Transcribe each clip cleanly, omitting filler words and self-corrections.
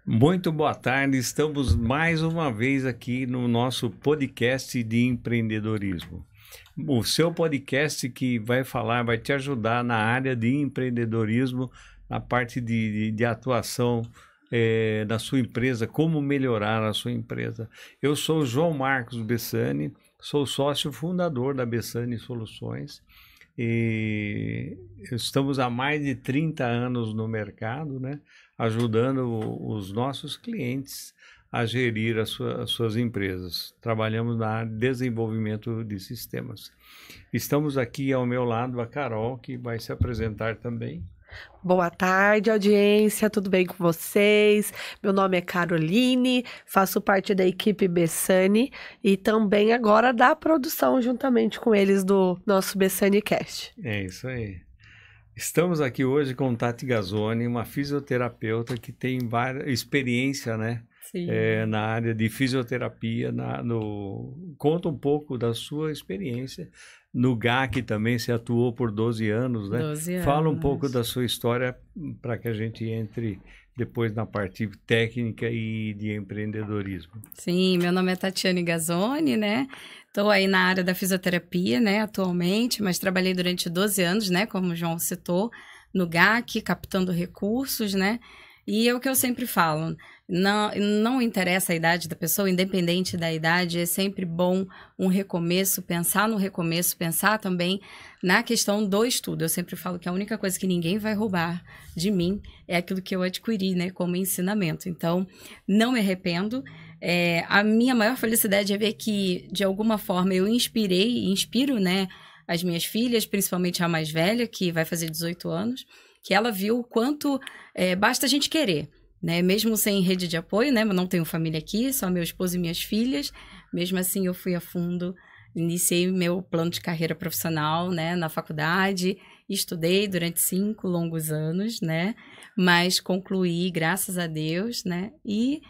Muito boa tarde, estamos mais uma vez aqui no nosso podcast de empreendedorismo. O seu podcast que vai te ajudar na área de empreendedorismo, na parte de atuação da sua empresa, como melhorar a sua empresa. Eu sou o João Marcos Bessani, sou sócio fundador da Bessani Soluções. E estamos há mais de 30 anos no mercado, né, ajudando os nossos clientes a gerir as suas empresas. Trabalhamos na área de desenvolvimento de sistemas. Estamos aqui ao meu lado a Carol, que vai se apresentar também. Boa tarde, audiência, tudo bem com vocês? Meu nome é Caroline, faço parte da equipe Bessani e também agora da produção juntamente com eles do nosso Bessani Cast. É isso aí. Estamos aqui hoje com Tati Gazzoni, uma fisioterapeuta que tem experiência, né? Na área de fisioterapia. Conta um pouco da sua experiência. No GAC também você atuou por 12 anos, né? 12 anos. Fala um pouco da sua história para que a gente entre depois na parte técnica e de empreendedorismo. Sim, meu nome é Tatiane Gazzoni, né? Estou aí na área da fisioterapia, né, atualmente, mas trabalhei durante 12 anos, né, como o João citou, no GAC, captando recursos, né? E é o que eu sempre falo, não interessa a idade da pessoa, independente da idade, é sempre bom um recomeço, pensar no recomeço, pensar também na questão do estudo. Eu sempre falo que a única coisa que ninguém vai roubar de mim é aquilo que eu adquiri, né, como ensinamento. Então, não me arrependo. A minha maior felicidade é ver que, de alguma forma, eu inspiro, né, as minhas filhas, principalmente a mais velha, que vai fazer 18 anos, que ela viu o quanto basta a gente querer, né? Mesmo sem rede de apoio, né? Eu não tenho família aqui, só meu esposo e minhas filhas. Mesmo assim, eu fui a fundo, iniciei meu plano de carreira profissional, né? Na faculdade, estudei durante 5 longos anos, né? Mas concluí, graças a Deus, né? E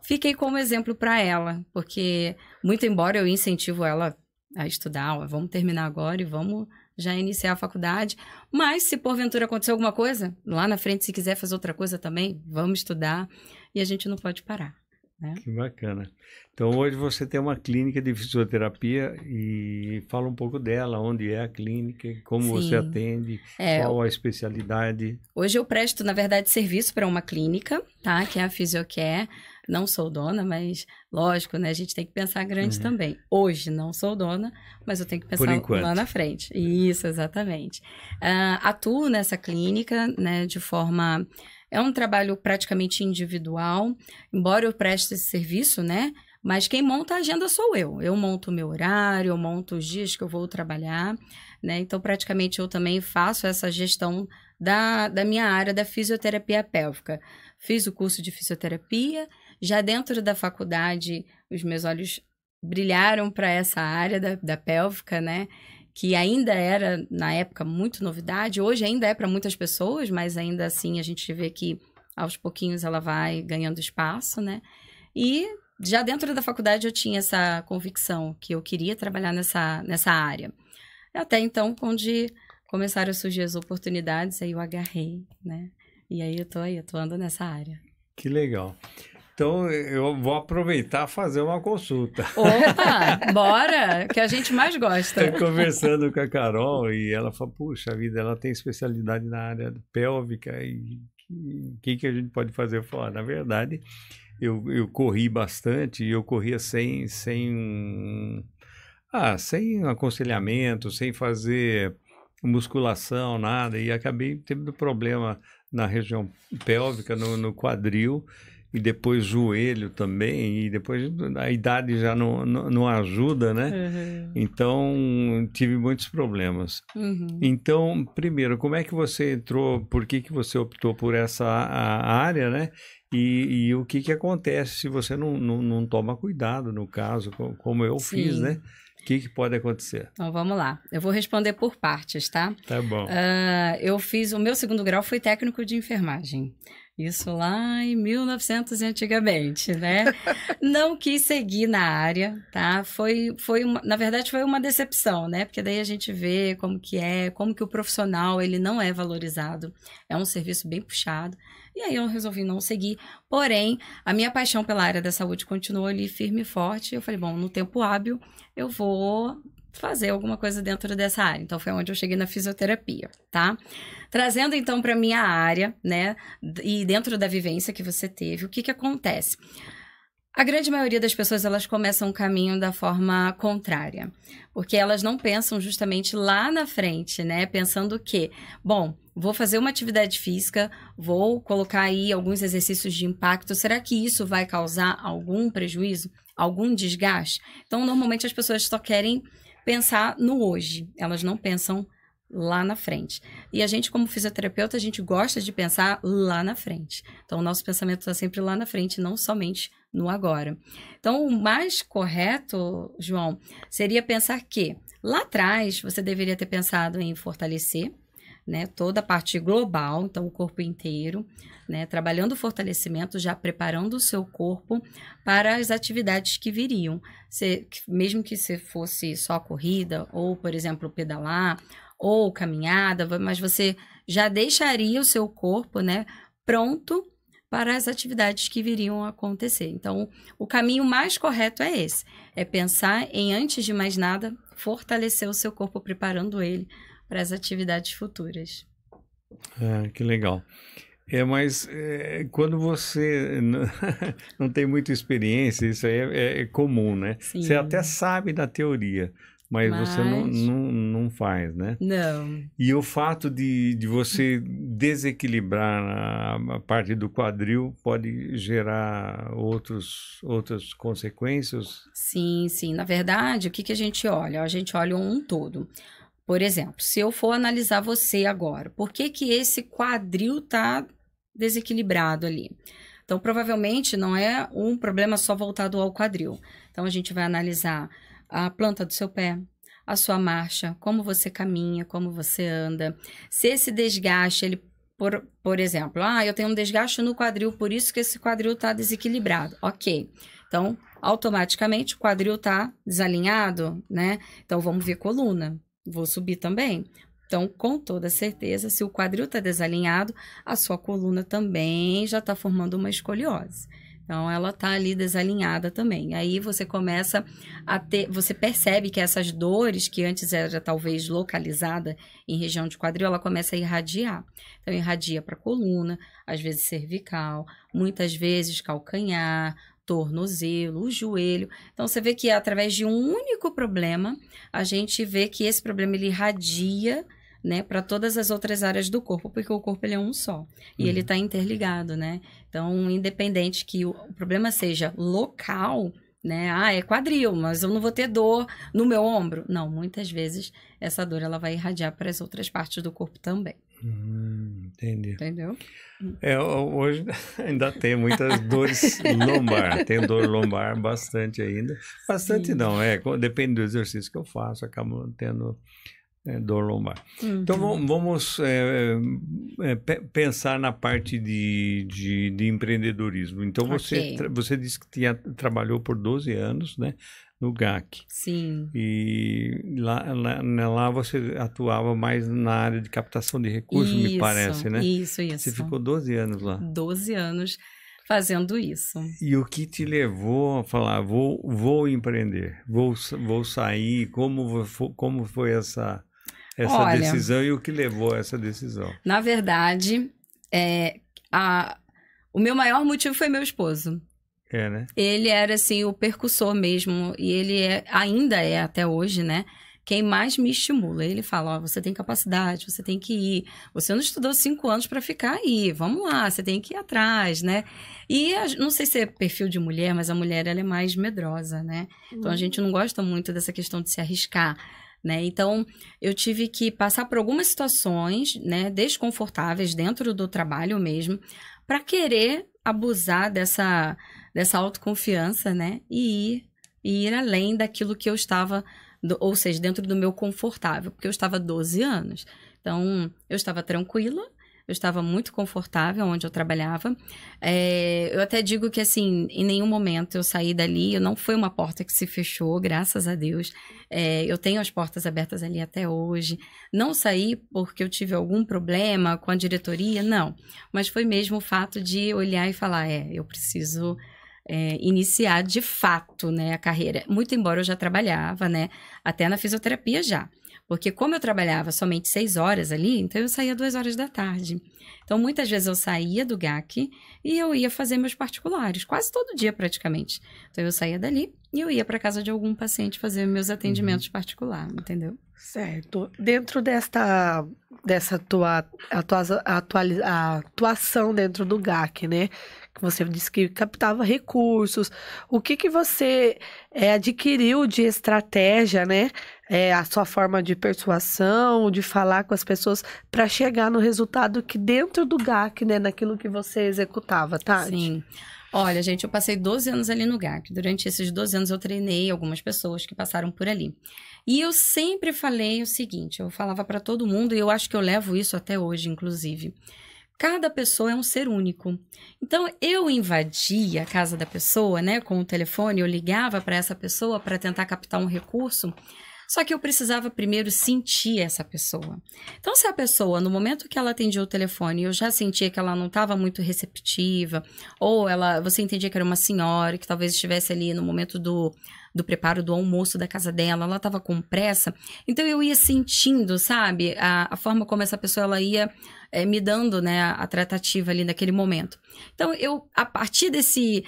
fiquei como exemplo para ela, porque, muito embora eu incentivo ela a estudar, vamos terminar agora e vamos já iniciar a faculdade, mas se porventura acontecer alguma coisa, lá na frente, se quiser fazer outra coisa também, vamos estudar e a gente não pode parar, né? Que bacana. Então, hoje você tem uma clínica de fisioterapia e fala um pouco dela, onde é a clínica, como você atende, qual a especialidade. Hoje eu presto, na verdade, serviço para uma clínica, tá? Que é a Fisiocare. Não sou dona, mas lógico, né? A gente tem que pensar grande também. Hoje não sou dona, mas eu tenho que pensar lá na frente. Isso, exatamente. Atuo nessa clínica, né? De forma... É um trabalho praticamente individual, embora eu preste esse serviço, né? Mas quem monta a agenda sou eu. Eu monto o meu horário, eu monto os dias que eu vou trabalhar, né? Então, praticamente, eu também faço essa gestão da minha área da fisioterapia pélvica. Fiz o curso de fisioterapia, já dentro da faculdade, os meus olhos brilharam para essa área da pélvica, né? Que ainda era, na época, muito novidade. Hoje ainda é para muitas pessoas, mas ainda assim a gente vê que, aos pouquinhos, ela vai ganhando espaço, né? E já dentro da faculdade eu tinha essa convicção que eu queria trabalhar nessa área. Até então, onde começaram a surgir as oportunidades, aí eu agarrei, né? E aí eu tô aí, atuando nessa área. Que legal. Então, eu vou aproveitar e fazer uma consulta. Opa, bora, que a gente mais gosta. Estou conversando com a Carol e ela fala, puxa vida, ela tem especialidade na área pélvica e o que a gente pode fazer? Eu falo, na verdade, eu corri bastante e eu corria sem aconselhamento, sem fazer musculação, nada, e acabei tendo problema na região pélvica, no quadril, e depois joelho também, e depois a idade já não ajuda, né? Então, tive muitos problemas. Então, primeiro, como é que você entrou, por que você optou por essa área, né? E o que acontece se você não toma cuidado, no caso, como eu fiz, né? O que pode acontecer? Então, vamos lá. Eu vou responder por partes, tá? Tá bom. Eu fiz... O meu segundo grau foi técnico de enfermagem. Isso lá em 1900 antigamente, né? Não quis seguir na área, tá? Na verdade, foi uma decepção, né? Porque daí a gente vê como que o profissional, ele não é valorizado. É um serviço bem puxado. E aí eu resolvi não seguir. Porém, a minha paixão pela área da saúde continuou ali firme e forte. Eu falei, bom, no tempo hábil, eu vou fazer alguma coisa dentro dessa área. Então, foi onde eu cheguei na fisioterapia, tá? Trazendo, então, para minha área, né? E dentro da vivência que você teve, o que acontece? A grande maioria das pessoas, elas começam o caminho da forma contrária. Porque elas não pensam justamente lá na frente, né? Pensando que, bom, vou fazer uma atividade física, vou colocar aí alguns exercícios de impacto. Será que isso vai causar algum prejuízo? Algum desgaste? Então, normalmente, as pessoas só querem pensar no hoje. Elas não pensam lá na frente. E a gente, como fisioterapeuta, a gente gosta de pensar lá na frente. Então, o nosso pensamento está sempre lá na frente, não somente no agora. Então, o mais correto, João, seria pensar que lá atrás você deveria ter pensado em fortalecer, né, toda a parte global, então o corpo inteiro, né, trabalhando o fortalecimento, já preparando o seu corpo para as atividades que viriam. Mesmo que se fosse só corrida, ou, por exemplo, pedalar, ou caminhada, mas você já deixaria o seu corpo, né, pronto para as atividades que viriam a acontecer. Então, o caminho mais correto é esse, é pensar em, antes de mais nada, fortalecer o seu corpo, preparando ele para as atividades futuras. Que legal. Mas quando você não tem muita experiência, isso aí é comum, né? Sim. Você até sabe da teoria, mas você não faz, né? Não. E o fato de você desequilibrar a parte do quadril pode gerar outras consequências? Sim, sim. Na verdade, o que a gente olha? A gente olha um todo. Por exemplo, se eu for analisar você agora, por que esse quadril está desequilibrado ali? Então, provavelmente não é um problema só voltado ao quadril. Então, a gente vai analisar a planta do seu pé, a sua marcha, como você caminha, como você anda. Se esse desgaste, ele, por exemplo, eu tenho um desgaste no quadril, por isso que esse quadril está desequilibrado. Ok. Então, automaticamente o quadril está desalinhado, né? Então, vamos ver coluna. Vou subir também. Então, com toda certeza, se o quadril está desalinhado, a sua coluna também já está formando uma escoliose. Então, ela está ali desalinhada também. Aí você começa a ter, você percebe que essas dores, que antes era talvez localizada em região de quadril, ela começa a irradiar. Então, irradia para a coluna, às vezes cervical, muitas vezes calcanhar, tornozelo, o joelho. Então, você vê que através de um único problema, a gente vê que esse problema ele irradia, né, para todas as outras áreas do corpo, porque o corpo ele é um só. E ele está interligado, né? Então, independente que o problema seja local, né? É quadril, mas eu não vou ter dor no meu ombro. Não, muitas vezes essa dor ela vai irradiar para as outras partes do corpo também. Entendi. Entendeu? Hoje ainda tem muitas dores lombar. Tem dor lombar bastante ainda. Bastante. Sim. Não, depende do exercício que eu faço, acabo tendo dor lombar. Então vamos pensar na parte de empreendedorismo. Então você disse que trabalhou por 12 anos, né, no GAC. Sim. E lá você atuava mais na área de captação de recursos, me parece, né? Isso. Você ficou 12 anos lá. 12 anos fazendo isso. E o que te levou a falar, vou empreender, vou sair, como foi essa decisão e o que levou a essa decisão? Na verdade, o meu maior motivo foi meu esposo. Né? Ele era, assim, o percussor mesmo, e ele ainda é até hoje, né? Quem mais me estimula. Ele fala, você tem capacidade, você tem que ir. Você não estudou 5 anos para ficar aí, vamos lá, você tem que ir atrás, né? E não sei se é perfil de mulher, mas a mulher, ela é mais medrosa, né? Então, a gente não gosta muito dessa questão de se arriscar, né? Então, eu tive que passar por algumas situações, né, desconfortáveis dentro do trabalho mesmo, para querer abusar dessa autoconfiança, né? E ir além daquilo que eu estava, ou seja, dentro do meu confortável, porque eu estava 12 anos. Então, eu estava tranquila, eu estava muito confortável onde eu trabalhava. Eu até digo que, assim, em nenhum momento eu saí dali, não foi uma porta que se fechou, graças a Deus. Eu tenho as portas abertas ali até hoje. Não saí porque eu tive algum problema com a diretoria, não. Mas foi mesmo o fato de olhar e falar, eu preciso iniciar de fato, né, a carreira. Muito embora eu já trabalhava, né, até na fisioterapia já. Porque como eu trabalhava somente 6 horas ali, então eu saía 2 horas da tarde. Então, muitas vezes eu saía do GAC e eu ia fazer meus particulares, quase todo dia praticamente. Então, eu saía dali e eu ia para casa de algum paciente fazer meus atendimentos particulares, entendeu? Certo. Dentro dessa tua atuação dentro do GAC, né? Que você disse que captava recursos. O que você adquiriu de estratégia, né? A sua forma de persuasão, de falar com as pessoas para chegar no resultado que dentro do GAC, né? Naquilo que você executava, tá? Sim. Olha, gente, eu passei 12 anos ali no GAC. Durante esses 12 anos eu treinei algumas pessoas que passaram por ali. E eu sempre falei o seguinte, eu falava para todo mundo, e eu acho que eu levo isso até hoje, inclusive. Cada pessoa é um ser único. Então, eu invadia a casa da pessoa, né, com o telefone, eu ligava para essa pessoa para tentar captar um recurso, só que eu precisava primeiro sentir essa pessoa. Então, se a pessoa, no momento que ela atendia o telefone, eu já sentia que ela não estava muito receptiva, ou você entendia que era uma senhora, que talvez estivesse ali no momento do preparo do almoço da casa dela, ela estava com pressa, então eu ia sentindo, sabe, a forma como essa pessoa ela ia me dando, né, a tratativa ali naquele momento. Então, a partir desse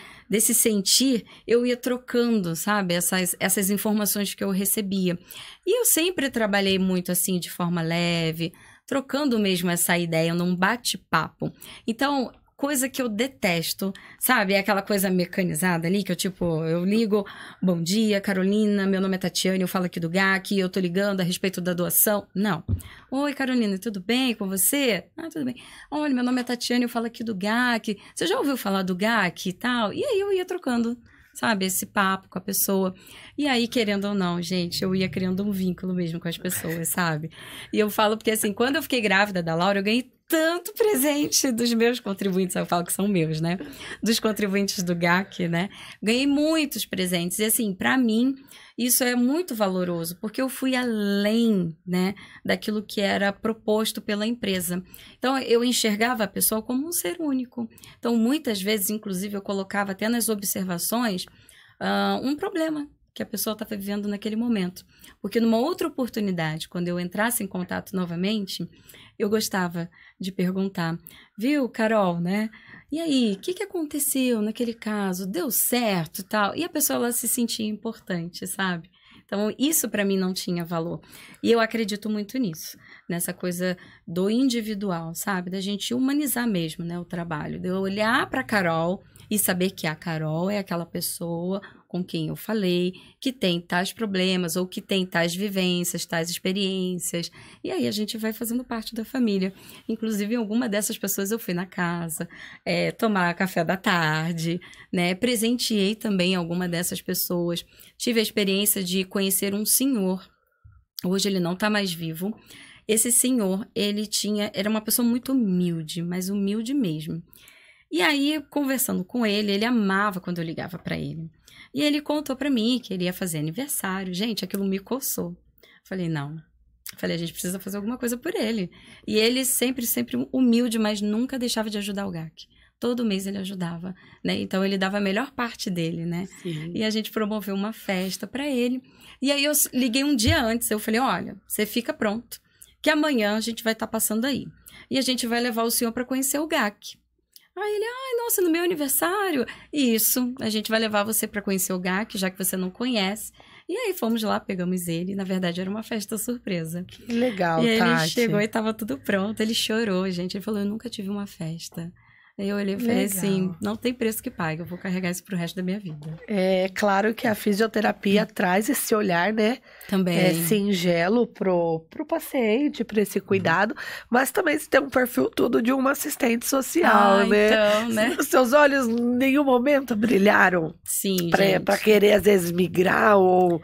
sentir, eu ia trocando, sabe, essas informações que eu recebia. E eu sempre trabalhei muito assim, de forma leve, trocando mesmo essa ideia, num bate-papo. Então, coisa que eu detesto, sabe? É aquela coisa mecanizada ali, que eu ligo, bom dia, Carolina, meu nome é Tatiane, eu falo aqui do GAC, eu tô ligando a respeito da doação. Não. Oi, Carolina, tudo bem com você? Ah, tudo bem. Olha, meu nome é Tatiane, eu falo aqui do GAC. Você já ouviu falar do GAC e tal? E aí eu ia trocando, sabe, esse papo com a pessoa. E aí, querendo ou não, gente, eu ia criando um vínculo mesmo com as pessoas, sabe? E eu falo porque, assim, quando eu fiquei grávida da Laura, eu ganhei tanto presente dos meus contribuintes, eu falo que são meus, né? Dos contribuintes do GAC, né? Ganhei muitos presentes. E, assim, para mim, isso é muito valoroso, porque eu fui além, né, daquilo que era proposto pela empresa. Então, eu enxergava a pessoa como um ser único. Então, muitas vezes, inclusive, eu colocava até nas observações um problema que a pessoa estava vivendo naquele momento. Porque numa outra oportunidade, quando eu entrasse em contato novamente, eu gostava de perguntar, viu, Carol, né? E aí, o que aconteceu naquele caso? Deu certo e tal? E a pessoa, ela se sentia importante, sabe? Então, isso para mim não tinha valor. E eu acredito muito nisso, nessa coisa do individual, sabe? Da gente humanizar mesmo, né, o trabalho. De eu olhar para a Carol e saber que a Carol é aquela pessoa com quem eu falei, que tem tais problemas ou que tem tais vivências, tais experiências. E aí a gente vai fazendo parte da família. Inclusive, alguma dessas pessoas eu fui na casa, tomar café da tarde, né? Presenteei também alguma dessas pessoas. Tive a experiência de conhecer um senhor. Hoje ele não está mais vivo. Esse senhor, era uma pessoa muito humilde, mas humilde mesmo. E aí, conversando com ele amava quando eu ligava para ele. E ele contou para mim que ele ia fazer aniversário. Gente, aquilo me coçou. Falei, não. Falei, a gente precisa fazer alguma coisa por ele. E ele sempre humilde, mas nunca deixava de ajudar o GAC. Todo mês ele ajudava, né? Então, ele dava a melhor parte dele, né? Sim. E a gente promoveu uma festa para ele. E aí, eu liguei um dia antes. Eu falei, olha, você fica pronto, que amanhã a gente vai estar passando aí. E a gente vai levar o senhor para conhecer o GAC. Aí ele, nossa, no meu aniversário? Isso, a gente vai levar você para conhecer o GAC, já que você não conhece. E aí fomos lá, pegamos ele. Na verdade, era uma festa surpresa. Que legal, Tati. E ele Tati. chegou e estava tudo pronto. Ele chorou, gente. Ele falou, eu nunca tive uma festa. Aí eu olhei e falei assim, não tem preço que pague, eu vou carregar isso pro resto da minha vida. É claro que a fisioterapia traz esse olhar, né? Também. Singelo pro paciente, para esse cuidado, mas também você tem um perfil todo de uma assistente social, né? Então, né? Seus olhos em nenhum momento brilharam? Sim, para querer, às vezes, migrar ou...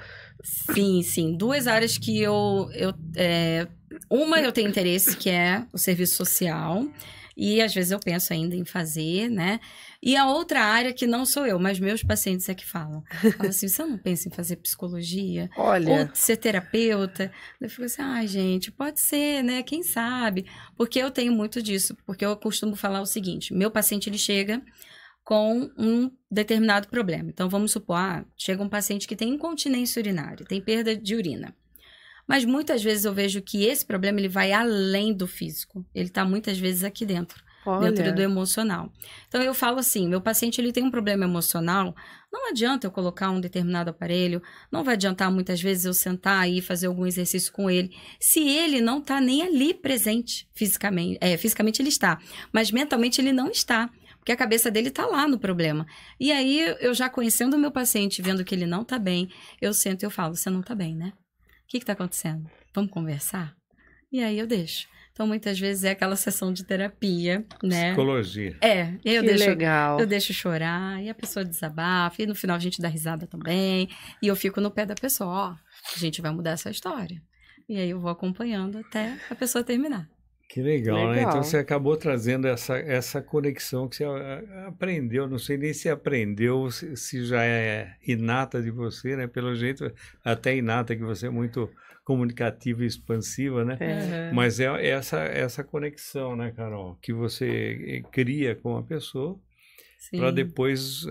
Sim. 2 áreas que eu Uma eu tenho interesse, que é o serviço social, e às vezes eu penso ainda em fazer, né? E a outra área que não sou eu, mas meus pacientes é que falam. Falam assim, você não pensa em fazer psicologia? Olha. Ou ser terapeuta? Eu fico assim, gente, pode ser, né? Quem sabe? Porque eu tenho muito disso, porque eu costumo falar o seguinte, meu paciente, ele chega com um determinado problema. Então, vamos supor, chega um paciente que tem incontinência urinária, tem perda de urina. Mas muitas vezes eu vejo que esse problema ele vai além do físico. Ele está muitas vezes aqui dentro, dentro do emocional. Então eu falo assim, meu paciente ele tem um problema emocional, não adianta eu colocar um determinado aparelho, não vai adiantar muitas vezes eu sentar aí e fazer algum exercício com ele, se ele não está nem ali presente fisicamente. Fisicamente ele está, mas mentalmente ele não está. Porque a cabeça dele está lá no problema. E aí, eu já conhecendo o meu paciente, vendo que ele não está bem, eu sento e eu falo, você não está bem, né? O que está acontecendo? Vamos conversar? E aí eu deixo. Então, muitas vezes é aquela sessão de terapia, né? Psicologia. E aí legal. Eu deixo chorar, e a pessoa desabafa, e no final a gente dá risada também. E eu fico no pé da pessoa, a gente vai mudar essa história. E aí eu vou acompanhando até a pessoa terminar. Que legal, né? Então você acabou trazendo essa conexão que você aprendeu, não sei nem se aprendeu, se já é inata de você, né? Pelo jeito, até inata, que você é muito comunicativa e expansiva, né? Mas é essa conexão, né, Carol? Que você cria com a pessoa para depois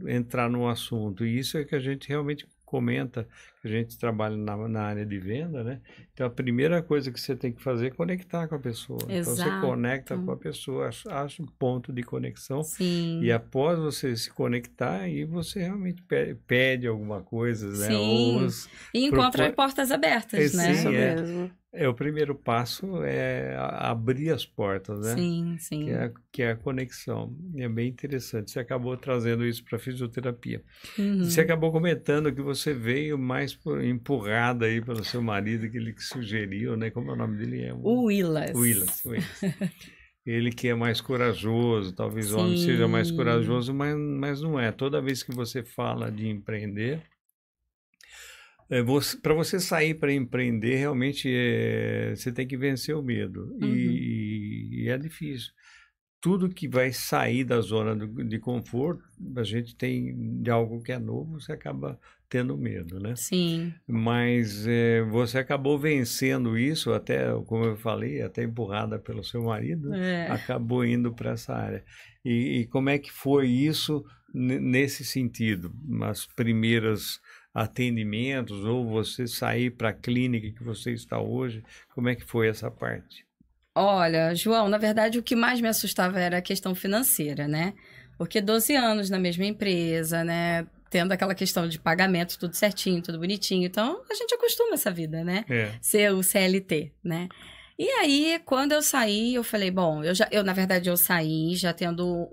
entrar no assunto. E isso é que a gente realmente comenta, que a gente trabalha na área de venda, né? Então, a primeira coisa que você tem que fazer é conectar com a pessoa. Exato. Então, você conecta com a pessoa, acha um ponto de conexão. Sim. E após você se conectar, aí você realmente pede alguma coisa, né? Sim. E encontra portas abertas, né? Isso mesmo. O primeiro passo é abrir as portas, né? Sim, sim. Que é a conexão. E é bem interessante. Você acabou trazendo isso para a fisioterapia. Uhum. Você acabou comentando que você veio mais empurrada aí pelo seu marido, que ele que sugeriu, né? Como é o nome dele? O Willas. Willas. Ele que é mais corajoso, talvez o homem seja mais corajoso, mas não é. Toda vez que você fala de empreender, para você sair para empreender, realmente você tem que vencer o medo. E é difícil. Tudo que vai sair da zona de conforto, a gente tem de algo que é novo, você acaba tendo medo, né? Sim. Mas você acabou vencendo isso, até, como eu falei, até empurrada pelo seu marido, acabou indo para essa área. E como é que foi isso nesse sentido? As primeiras atendimentos, ou você sair para a clínica que você está hoje, como é que foi essa parte? Olha, João, na verdade o que mais me assustava era a questão financeira, né? Porque 12 anos na mesma empresa, né? Tendo aquela questão de pagamento, tudo certinho, tudo bonitinho. Então, a gente acostuma essa vida, né? Ser o CLT, né? E aí, quando eu saí, eu falei, bom, na verdade, eu saí já tendo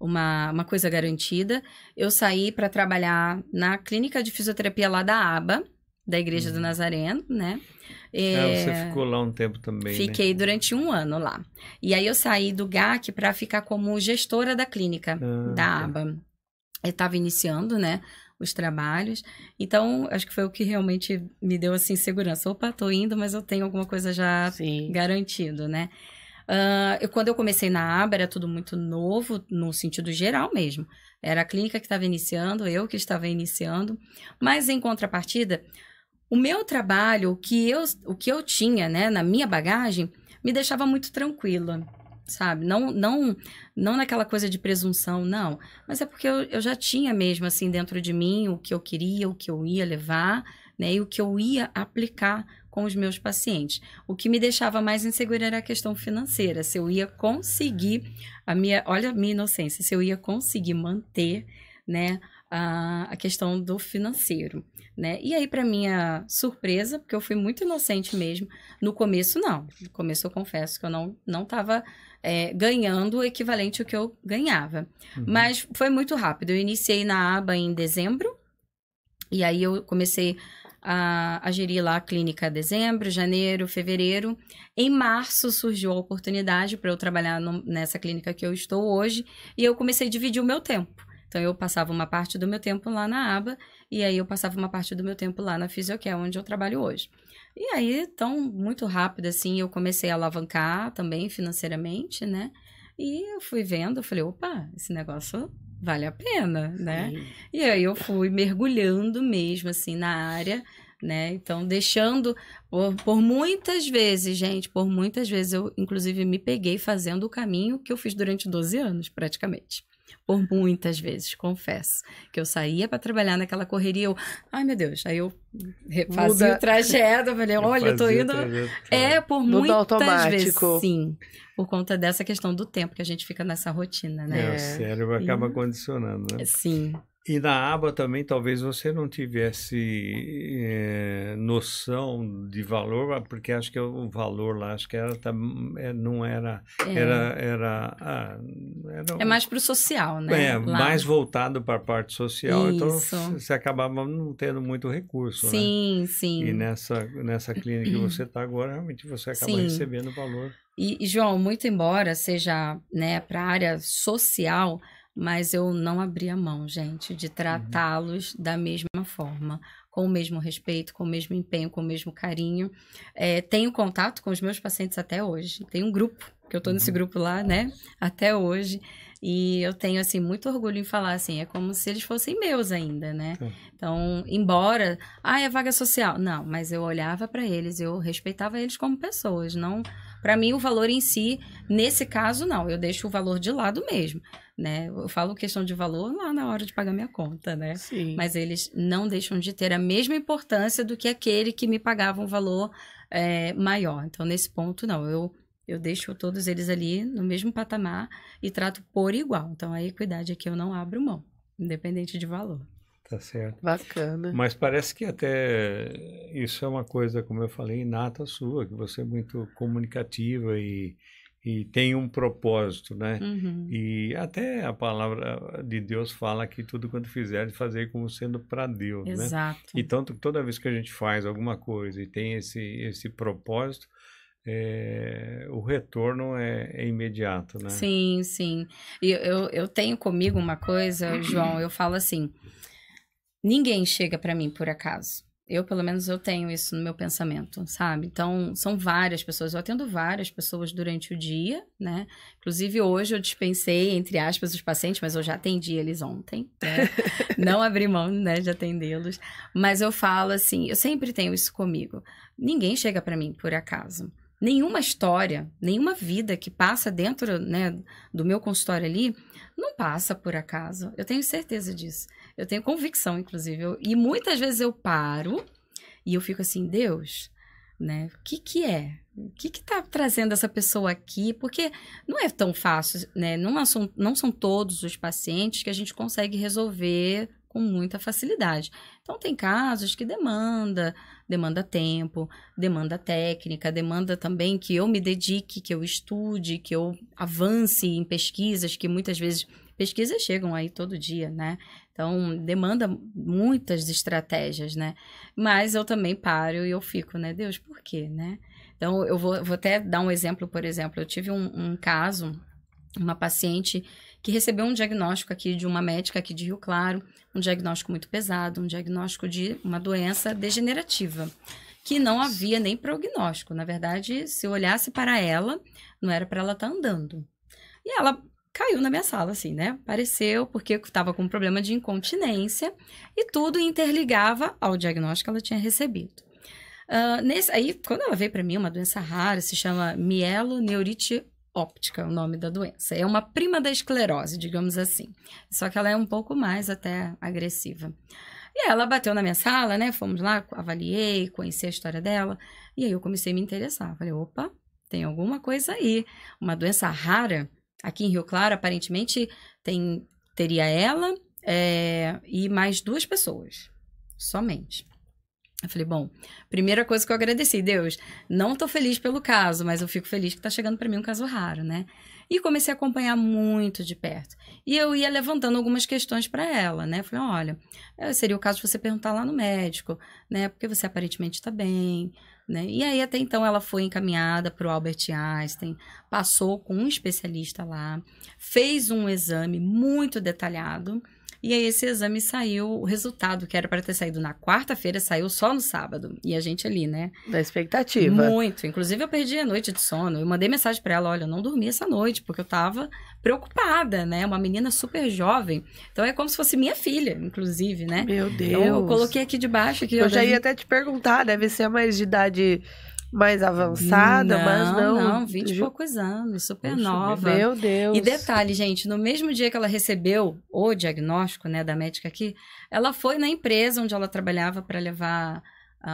uma coisa garantida. Eu saí para trabalhar na clínica de fisioterapia lá da ABA, da Igreja do Nazareno, né? Você ficou lá um tempo também, Fiquei durante 1 ano lá. E aí eu saí do GAC para ficar como gestora da clínica da ABA. Eu estava iniciando, né, os trabalhos. Então, acho que foi o que realmente me deu, assim, segurança. Opa, tô indo, mas eu tenho alguma coisa já garantido, né? Quando eu comecei na ABA, era tudo muito novo, no sentido geral mesmo. Era a clínica que estava iniciando, eu que estava iniciando. Mas, em contrapartida, o meu trabalho, o que eu tinha, né, na minha bagagem, me deixava muito tranquila, sabe? Não naquela coisa de presunção, não. Mas é porque eu já tinha mesmo, assim, dentro de mim o que eu queria, o que eu ia levar, né? E o que eu ia aplicar com os meus pacientes. O que me deixava mais insegura era a questão financeira. Se eu ia conseguir olha a minha inocência, se eu ia conseguir manter, né, a questão do financeiro, né? E aí, para minha surpresa, porque eu fui muito inocente mesmo, no começo não. No começo eu confesso que eu não estava ganhando o equivalente ao que eu ganhava. Mas foi muito rápido. Eu iniciei na ABA em dezembro, e aí eu comecei a gerir lá a clínica dezembro, janeiro, fevereiro. Em março surgiu a oportunidade para eu trabalhar nessa clínica que eu estou hoje, e eu comecei a dividir o meu tempo. Então, Então, eu passava uma parte do meu tempo lá na aba, e aí eu passava uma parte do meu tempo lá na Fisiocare, onde eu trabalho hoje. E aí, então, muito rápido, assim, eu comecei a alavancar também financeiramente, né? E eu fui vendo, eu falei, opa, esse negócio vale a pena, né? Sim. E aí eu fui mergulhando mesmo, assim, na área, né? Então, deixando, por muitas vezes, gente, por muitas vezes eu, inclusive, me peguei fazendo o caminho que eu fiz durante 12 anos, praticamente. Por muitas vezes, confesso. Que eu saía para trabalhar naquela correria, eu, ai meu Deus, aí eu fazia o trajeto, eu falei, olha, eu tô indo. Por muitas vezes, sim. Por conta dessa questão do tempo que a gente fica nessa rotina, né? O cérebro acaba condicionando, né? Sim. E na aba também, talvez você não tivesse noção de valor, porque acho que o valor lá, acho que não era... É mais para o social, né? Mais voltado para a parte social, Isso. Então você acabava não tendo muito recurso, sim, né? Sim, E nessa clínica que você está agora, realmente você acaba recebendo valor. E, João, muito embora seja, né, para a área social... Mas eu não abri a mão, gente, de tratá-los da mesma forma, com o mesmo respeito, com o mesmo empenho, com o mesmo carinho. Tenho contato com os meus pacientes até hoje. Tem um grupo, que eu tô nesse grupo lá, né, até hoje. E eu tenho, assim, muito orgulho em falar, assim, é como se eles fossem meus ainda, né? Então, embora... é vaga social. Não, mas eu olhava para eles, eu respeitava eles como pessoas, não... Para mim, o valor em si, nesse caso, não. Eu deixo o valor de lado mesmo, né? Eu falo questão de valor lá na hora de pagar minha conta, né? Sim. Mas eles não deixam de ter a mesma importância do que aquele que me pagava um valor maior. Então, nesse ponto, não. Eu deixo todos eles ali no mesmo patamar e trato por igual. Então, a equidade aqui eu não abro mão, independente de valor. Tá certo. Bacana. Mas parece que até isso é uma coisa, como eu falei, inata sua, que você é muito comunicativa e tem um propósito, né? E até a palavra de Deus fala que tudo quanto fizer, fazer como sendo para Deus, Exato. né? E tanto toda vez que a gente faz alguma coisa e tem esse propósito, o retorno é imediato, né? Sim, sim. E eu tenho comigo uma coisa, João, eu falo assim, ninguém chega para mim por acaso. Pelo menos, eu tenho isso no meu pensamento, sabe? Então, são várias pessoas. Eu atendo várias pessoas durante o dia, né? Inclusive, hoje eu dispensei, entre aspas, os pacientes, mas eu já atendi eles ontem, né? Não abri mão, né, de atendê-los. Mas eu falo assim, eu sempre tenho isso comigo. Ninguém chega para mim por acaso. Nenhuma história, nenhuma vida que passa dentro, né, do meu consultório ali, não passa por acaso. Eu tenho certeza disso. Eu tenho convicção, inclusive. E muitas vezes eu paro e eu fico assim, Deus, né? O que é? O que tá trazendo essa pessoa aqui? Porque não é tão fácil, né? Não são todos os pacientes que a gente consegue resolver com muita facilidade. Então, tem casos que demanda tempo, demanda técnica, demanda também que eu me dedique, que eu estude, que eu avance em pesquisas, que muitas vezes pesquisas chegam aí todo dia, né? Então, demanda muitas estratégias, né? Mas eu também paro e eu fico, né? Deus, por quê, né? Então, eu vou até dar um exemplo, por exemplo, eu tive um caso, uma paciente que recebeu um diagnóstico aqui de uma médica aqui de Rio Claro, um diagnóstico muito pesado, um diagnóstico de uma doença degenerativa, que não havia nem prognóstico. Na verdade, se eu olhasse para ela, não era para ela estar andando. E ela caiu na minha sala, assim, né? Apareceu porque eu estava com um problema de incontinência e tudo interligava ao diagnóstico que ela tinha recebido. Aí, quando ela veio para mim, uma doença rara, se chama mieloneurite óptica, o nome da doença. É uma prima da esclerose, digamos assim. Só que ela é um pouco mais até agressiva. E ela bateu na minha sala, né? Fomos lá, avaliei, conheci a história dela. E aí eu comecei a me interessar. Falei, opa, tem alguma coisa aí. Uma doença rara. Aqui em Rio Claro, aparentemente, teria ela e mais 2 pessoas. Somente. Eu falei, bom, primeira coisa que eu agradeci, Deus, não tô feliz pelo caso, mas eu fico feliz que tá chegando para mim um caso raro, né? E comecei a acompanhar muito de perto. E eu ia levantando algumas questões para ela, né? Falei, olha, seria o caso de você perguntar lá no médico, né? Porque você aparentemente tá bem, né? E aí, até então, ela foi encaminhada para o Albert Einstein, passou com um especialista lá, fez um exame muito detalhado. E aí esse exame saiu, o resultado que era para ter saído na quarta-feira, saiu só no sábado. E a gente ali, né? Da expectativa. Muito. Inclusive eu perdi a noite de sono. Eu mandei mensagem para ela, olha, eu não dormi essa noite, porque eu tava preocupada, né? Uma menina super jovem. Então é como se fosse minha filha, inclusive, né? Meu Deus. Então eu coloquei aqui de baixo. Que eu já ia até te perguntar, deve ser a mais de idade mais avançada, mas não. Não, 20 e poucos anos, super nova. Meu Deus. E detalhe, gente, no mesmo dia que ela recebeu o diagnóstico, né, da médica aqui, ela foi na empresa onde ela trabalhava para levar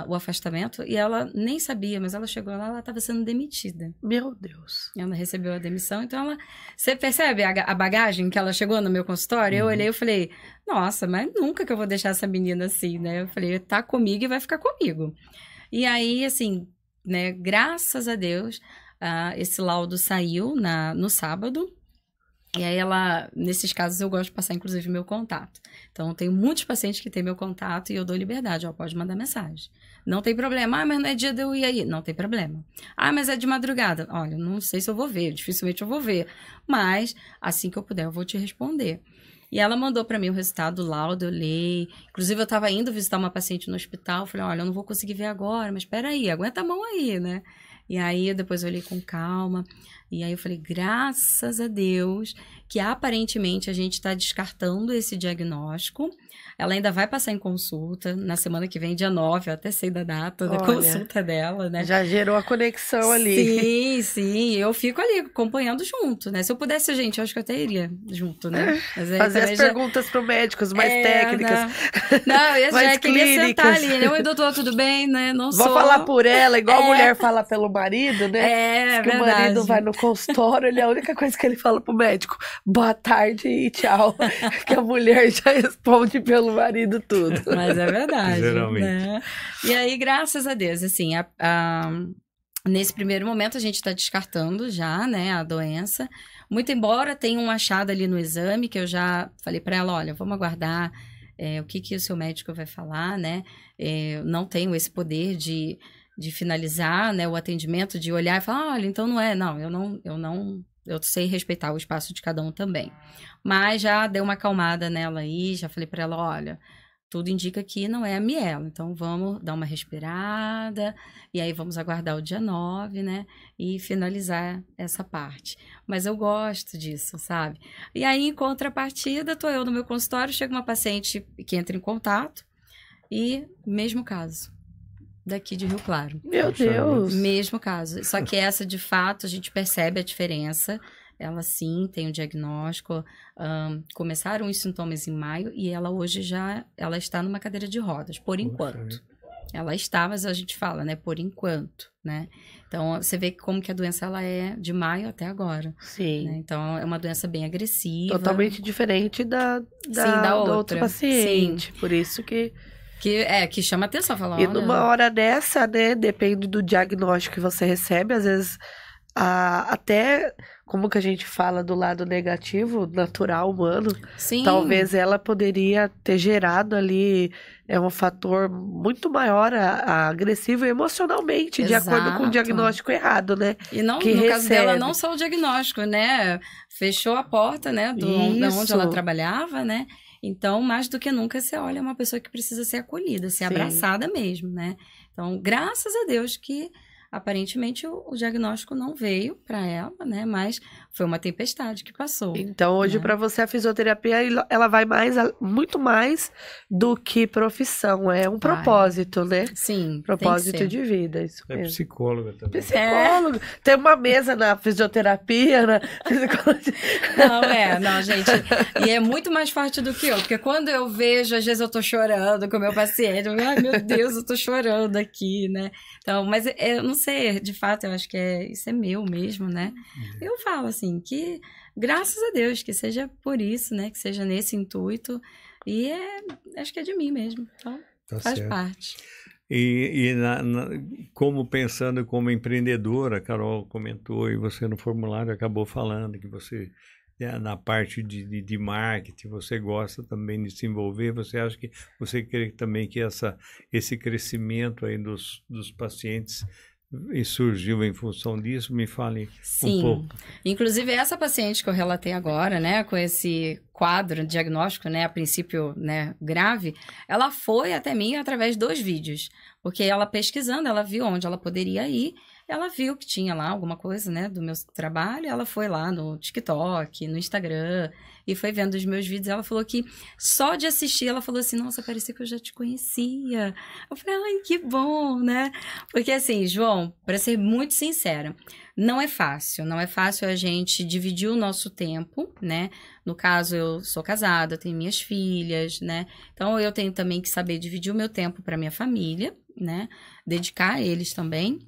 o afastamento e ela nem sabia, mas ela chegou lá, ela estava sendo demitida. Meu Deus. Ela recebeu a demissão, então ela... Você percebe a bagagem que ela chegou no meu consultório? Eu olhei e falei, nossa, mas nunca que eu vou deixar essa menina assim, né? Eu falei, tá comigo e vai ficar comigo. E aí, assim, né, graças a Deus, esse laudo saiu no sábado. E aí nesses casos eu gosto de passar inclusive meu contato. Então eu tenho muitos pacientes que têm meu contato e eu dou liberdade, pode mandar mensagem. Não tem problema, mas não é dia de eu ir aí. Não tem problema. Mas é de madrugada. Olha, não sei se eu vou ver, dificilmente eu vou ver. Mas assim que eu puder eu vou te responder. E ela mandou para mim o resultado do laudo, eu li. Inclusive, eu estava indo visitar uma paciente no hospital. Falei, olha, eu não vou conseguir ver agora, mas espera aí, aguenta a mão aí, né? E aí, depois eu olhei com calma. E aí eu falei, graças a Deus, que aparentemente a gente está descartando esse diagnóstico. Ela ainda vai passar em consulta na semana que vem, dia 9, eu até sei da data da consulta dela, né? Já gerou a conexão ali. Sim, sim. Eu fico ali acompanhando junto, né? Se eu pudesse, gente, eu acho que eu até iria junto, né? Mas fazer as perguntas para médicos mais técnicas. Não, eu já queria sentar ali, né? Oi, doutor, tudo bem, né? Não Vou falar por ela, igual a mulher fala pelo marido, né? É, que verdade. O marido vai no consultório, a única coisa que ele fala pro médico, boa tarde e tchau. Que a mulher já responde pelo marido tudo. Mas é verdade. Geralmente. Né? E aí, graças a Deus, assim, nesse primeiro momento a gente está descartando já, né, a doença. Muito embora tenha um achado ali no exame, que eu já falei para ela, olha, vamos aguardar o que o seu médico vai falar, né? Eu não tenho esse poder de finalizar, né, o atendimento, de olhar e falar, olha, então não é, não, eu sei respeitar o espaço de cada um também. Mas já dei uma acalmada nela aí, já falei para ela, olha, tudo indica que não é a mielo, então vamos dar uma respirada, e aí vamos aguardar o dia 9, né, e finalizar essa parte. Mas eu gosto disso, sabe? E aí, em contrapartida, tô eu no meu consultório, chega uma paciente que entra em contato, e mesmo caso. Daqui de Rio Claro. Meu Deus! Mesmo caso. Só que essa, de fato, a gente percebe a diferença. Ela, sim, tem o diagnóstico. Começaram os sintomas em maio e ela hoje ela está numa cadeira de rodas, por enquanto. Ela está, mas a gente fala, né? Por enquanto, né? Então, você vê como que a doença ela é de maio até agora. Sim. Né? Então, é uma doença bem agressiva. Totalmente diferente da outra paciente. Sim. Por isso que chama atenção, falar. E numa hora dessa, né, depende do diagnóstico que você recebe, às vezes, até, como que a gente fala do lado negativo, natural, humano, sim. Talvez ela poderia ter gerado ali um fator muito maior agressivo emocionalmente, Exato. De acordo com o diagnóstico errado, né? E não, no caso dela, não só o diagnóstico, né? Fechou a porta, né, de onde ela trabalhava, né? Então, mais do que nunca, você olha uma pessoa que precisa ser acolhida, ser abraçada mesmo, né? Então, graças a Deus que, aparentemente, o diagnóstico não veio para ela, né? Mas foi uma tempestade que passou. Então, hoje, para você, a fisioterapia, ela vai muito mais do que profissão. É um propósito, né? Sim, propósito de vida, isso mesmo. Psicóloga também. Psicólogo. Tem uma mesa na fisioterapia, na psicologia. Não, gente. E é muito mais forte do que eu. Porque quando eu vejo, às vezes eu tô chorando com o meu paciente. Ai, meu Deus, eu tô chorando aqui, né? Então, mas eu não sei, de fato, eu acho que isso é meu mesmo, né? Eu falo assim, que graças a Deus, que seja por isso, né? Que seja nesse intuito. E acho que é de mim mesmo. Então, faz parte. E como pensando como empreendedora, a Carol comentou, e você no formulário acabou falando que você, na parte de marketing, você gosta também de se envolver, você acha que você quer também que esse crescimento aí dos pacientes e surgiu em função disso? Me fale Sim. um pouco. Inclusive, essa paciente que eu relatei agora, né, com esse quadro diagnóstico, né, a princípio, né, grave, ela foi até mim através dos vídeos. Porque ela pesquisando, ela viu onde ela poderia ir, ela viu que tinha lá alguma coisa, né, do meu trabalho, ela foi lá no TikTok, no Instagram, e foi vendo os meus vídeos, ela falou que só de assistir, ela falou assim, nossa, parecia que eu já te conhecia. Eu falei, ai, que bom, né? Porque assim, João, para ser muito sincera, não é fácil a gente dividir o nosso tempo, né? No caso, eu sou casada, tenho minhas filhas, né? Então, eu tenho também que saber dividir o meu tempo para minha família, né? Dedicar a eles também.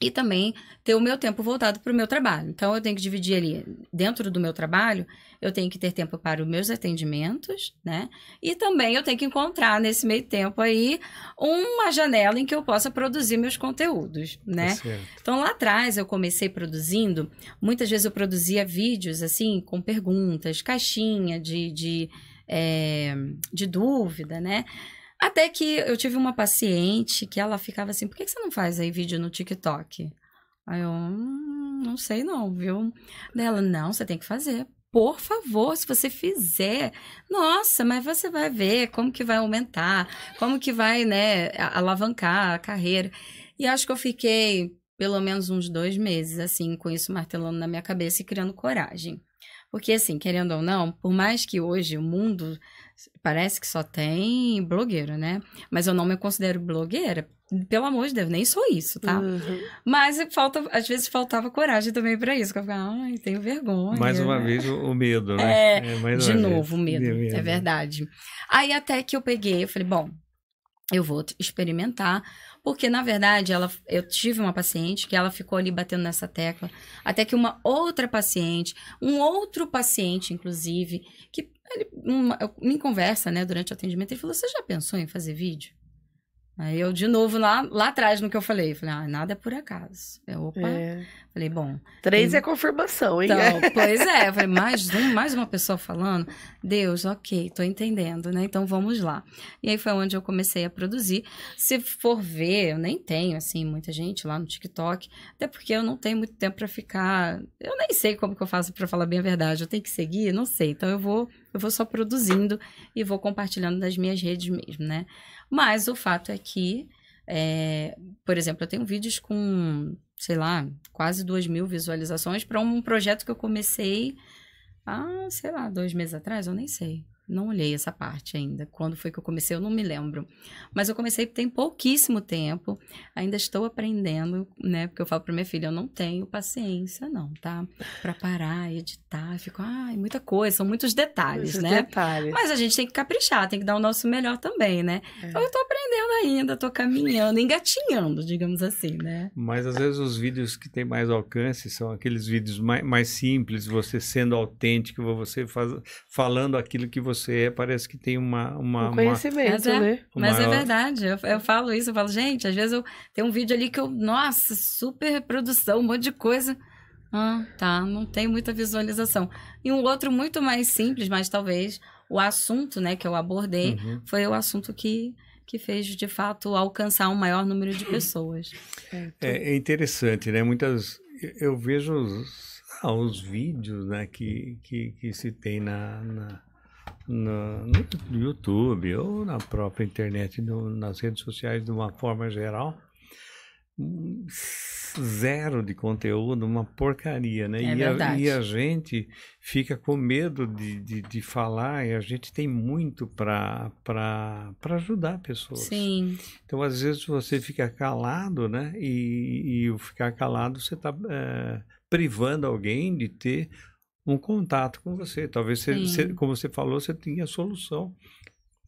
E também ter o meu tempo voltado para o meu trabalho. Então, eu tenho que dividir ali, dentro do meu trabalho, eu tenho que ter tempo para os meus atendimentos, né? E também eu tenho que encontrar, nesse meio tempo aí, uma janela em que eu possa produzir meus conteúdos, né? Então, lá atrás, eu comecei produzindo, muitas vezes eu produzia vídeos, assim, com perguntas, caixinha de dúvida, né? Até que eu tive uma paciente que ela ficava assim, por que você não faz aí vídeo no TikTok? Aí eu, não sei não, viu? Daí ela, não, você tem que fazer. Por favor, se você fizer, nossa, mas você vai ver como que vai aumentar, como que vai, né, alavancar a carreira. E acho que eu fiquei pelo menos uns 2 meses, assim, com isso martelando na minha cabeça e criando coragem. Porque, assim, querendo ou não, por mais que hoje o mundo parece que só tem blogueira, né? Mas eu não me considero blogueira. Pelo amor de Deus, nem sou isso, tá? Uhum. Mas às vezes faltava coragem também pra isso. Que eu ficava, ai, tenho vergonha. Mais uma vez o medo, né? De novo, o medo. É verdade. Aí até que eu peguei, eu falei, bom, eu vou experimentar. Porque, na verdade, eu tive uma paciente que ela ficou ali batendo nessa tecla, até que uma outra paciente, um outro paciente, inclusive, que me conversa, né, durante o atendimento, ele falou, você já pensou em fazer vídeo? Aí eu, de novo, lá atrás no que eu falei, nada é por acaso. Falei, bom... 3 é confirmação, hein? Então, pois é, eu falei, mais uma pessoa falando, Deus, ok, tô entendendo, né? Então, vamos lá. E aí foi onde eu comecei a produzir. Se for ver, eu nem tenho, assim, muita gente lá no TikTok, até porque eu não tenho muito tempo pra ficar... Eu nem sei como que eu faço pra falar bem a verdade, eu tenho que seguir, não sei. Então, eu vou só produzindo e vou compartilhando nas minhas redes mesmo, né? Mas o fato é que, por exemplo, eu tenho vídeos com, sei lá, quase 2.000 visualizações para um projeto que eu comecei há, sei lá, 2 meses atrás, eu nem sei. Não olhei essa parte ainda. Quando foi que eu comecei, eu não me lembro. Mas eu comecei tem pouquíssimo tempo. Ainda estou aprendendo, né? Porque eu falo para minha filha, eu não tenho paciência, não, tá? Para parar, editar. Eu fico, muita coisa, são muitos detalhes, né? Mas a gente tem que caprichar, tem que dar o nosso melhor também, né? Então eu tô aprendendo ainda, tô caminhando, engatinhando, digamos assim, né? Mas às vezes os vídeos que têm mais alcance são aqueles vídeos mais simples, você sendo autêntico, você falando aquilo que você parece que tem um conhecimento, né? Mas é verdade, eu falo isso, eu falo, gente, às vezes eu tenho um vídeo ali que nossa, super produção, um monte de coisa, não tem muita visualização. E um outro muito mais simples, mas talvez o assunto, né, que eu abordei, foi o assunto que fez, de fato, alcançar um maior número de pessoas. É interessante, né? Eu vejo os vídeos, né, que se tem no YouTube ou na própria internet, nas redes sociais de uma forma geral, zero de conteúdo, uma porcaria, né? E a gente fica com medo de falar, e a gente tem muito para ajudar pessoas. Sim. Então, às vezes, você fica calado, né? E o ficar calado, você está privando alguém de ter um contato com você. Talvez, como você falou, você tinha solução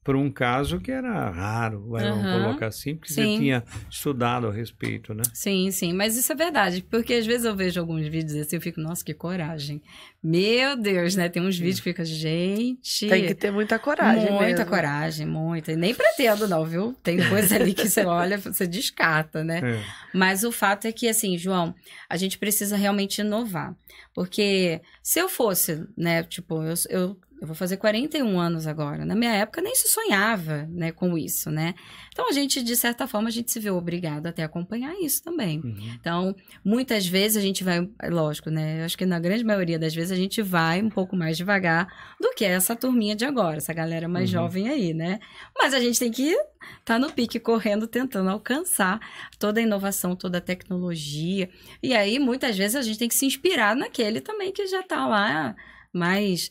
para um caso que era raro, vamos colocar assim, porque você tinha estudado a respeito, né? Sim, mas isso é verdade, porque às vezes eu vejo alguns vídeos assim, eu fico, nossa, que coragem. Meu Deus, né? Tem uns vídeos que fica, gente... Tem que ter muita coragem Muita coragem, muita. E nem pretendo não, viu? Tem coisa ali que você olha, você descarta, né? Mas o fato é que, assim, João, a gente precisa realmente inovar. Porque se eu fosse, né, tipo, eu eu vou fazer 41 anos agora. Na minha época nem se sonhava, né, com isso, né? Então a gente, de certa forma, a gente se vê obrigado até a acompanhar isso também. Então, muitas vezes a gente vai, lógico, né? Eu acho que na grande maioria das vezes a gente vai um pouco mais devagar do que essa turminha de agora, essa galera mais jovem aí, né? Mas a gente tem que estar no pique, correndo, tentando alcançar toda a inovação, toda a tecnologia. E aí, muitas vezes, a gente tem que se inspirar naquele também que já está lá mais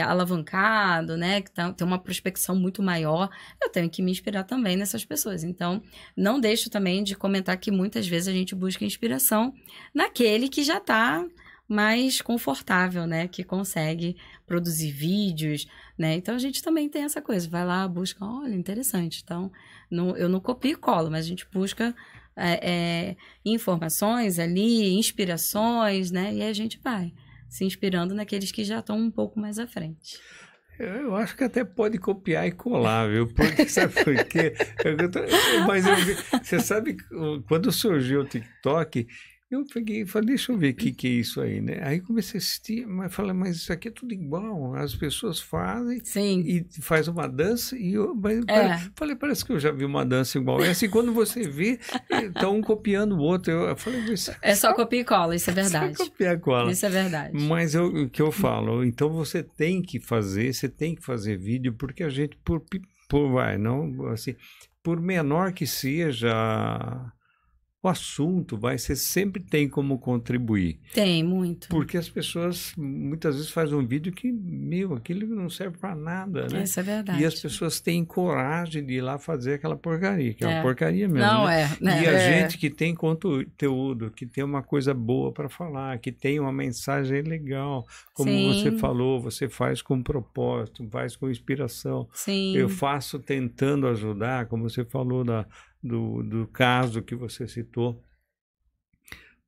alavancado, né? Que tem uma prospecção muito maior. Eu tenho que me inspirar também nessas pessoas. Então, não deixo também de comentar que muitas vezes a gente busca inspiração naquele que já está mais confortável, né? Que consegue produzir vídeos, né? Então, a gente também tem essa coisa. Vai lá, busca, olha, interessante. Então, eu não copio e colo, mas a gente busca informações ali, inspirações, né? E aí a gente vai se inspirando naqueles que já estão um pouco mais à frente. Eu acho que até pode copiar e colar, viu? Porque, sabe por quê? Você sabe, quando surgiu o TikTok, eu peguei e falei, deixa eu ver o que é isso aí, né? Aí comecei a assistir, mas falei, mas isso aqui é tudo igual. As pessoas fazem e faz uma dança e falei, parece que eu já vi uma dança igual essa. E quando você vê, estão um copiando o outro. Eu falei, é só copia e cola, isso é verdade. Só copia e cola. Isso é verdade. Mas o que eu falo, então você tem que fazer vídeo, porque a gente, por menor que seja o assunto, você sempre tem como contribuir. Tem, muito. Porque as pessoas muitas vezes fazem um vídeo que, aquilo não serve para nada, né? Isso é verdade. E as pessoas têm coragem de ir lá fazer aquela porcaria, que é uma porcaria mesmo. Não né? né? E a gente que tem conteúdo, que tem uma coisa boa para falar, que tem uma mensagem legal, como você falou, você faz com propósito, faz com inspiração. Sim. Eu faço tentando ajudar, como você falou do caso que você citou,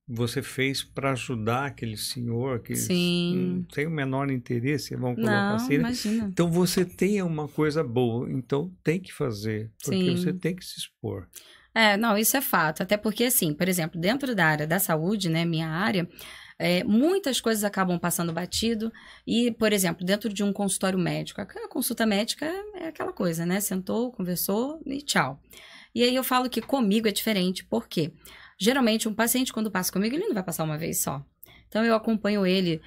você fez para ajudar aquele senhor que não tem o menor interesse, vamos colocar assim, né? Imagina. Então você tem uma coisa boa, então tem que fazer, porque você tem que se expor. Não, isso é fato, até porque assim, por exemplo, dentro da área da saúde, né, minha área, muitas coisas acabam passando batido e, por exemplo, dentro de um consultório médico, a consulta médica é aquela coisa, né? Sentou, conversou e tchau. E aí eu falo que comigo é diferente, porque geralmente um paciente, quando passa comigo, ele não vai passar uma vez só. Então, eu acompanho ele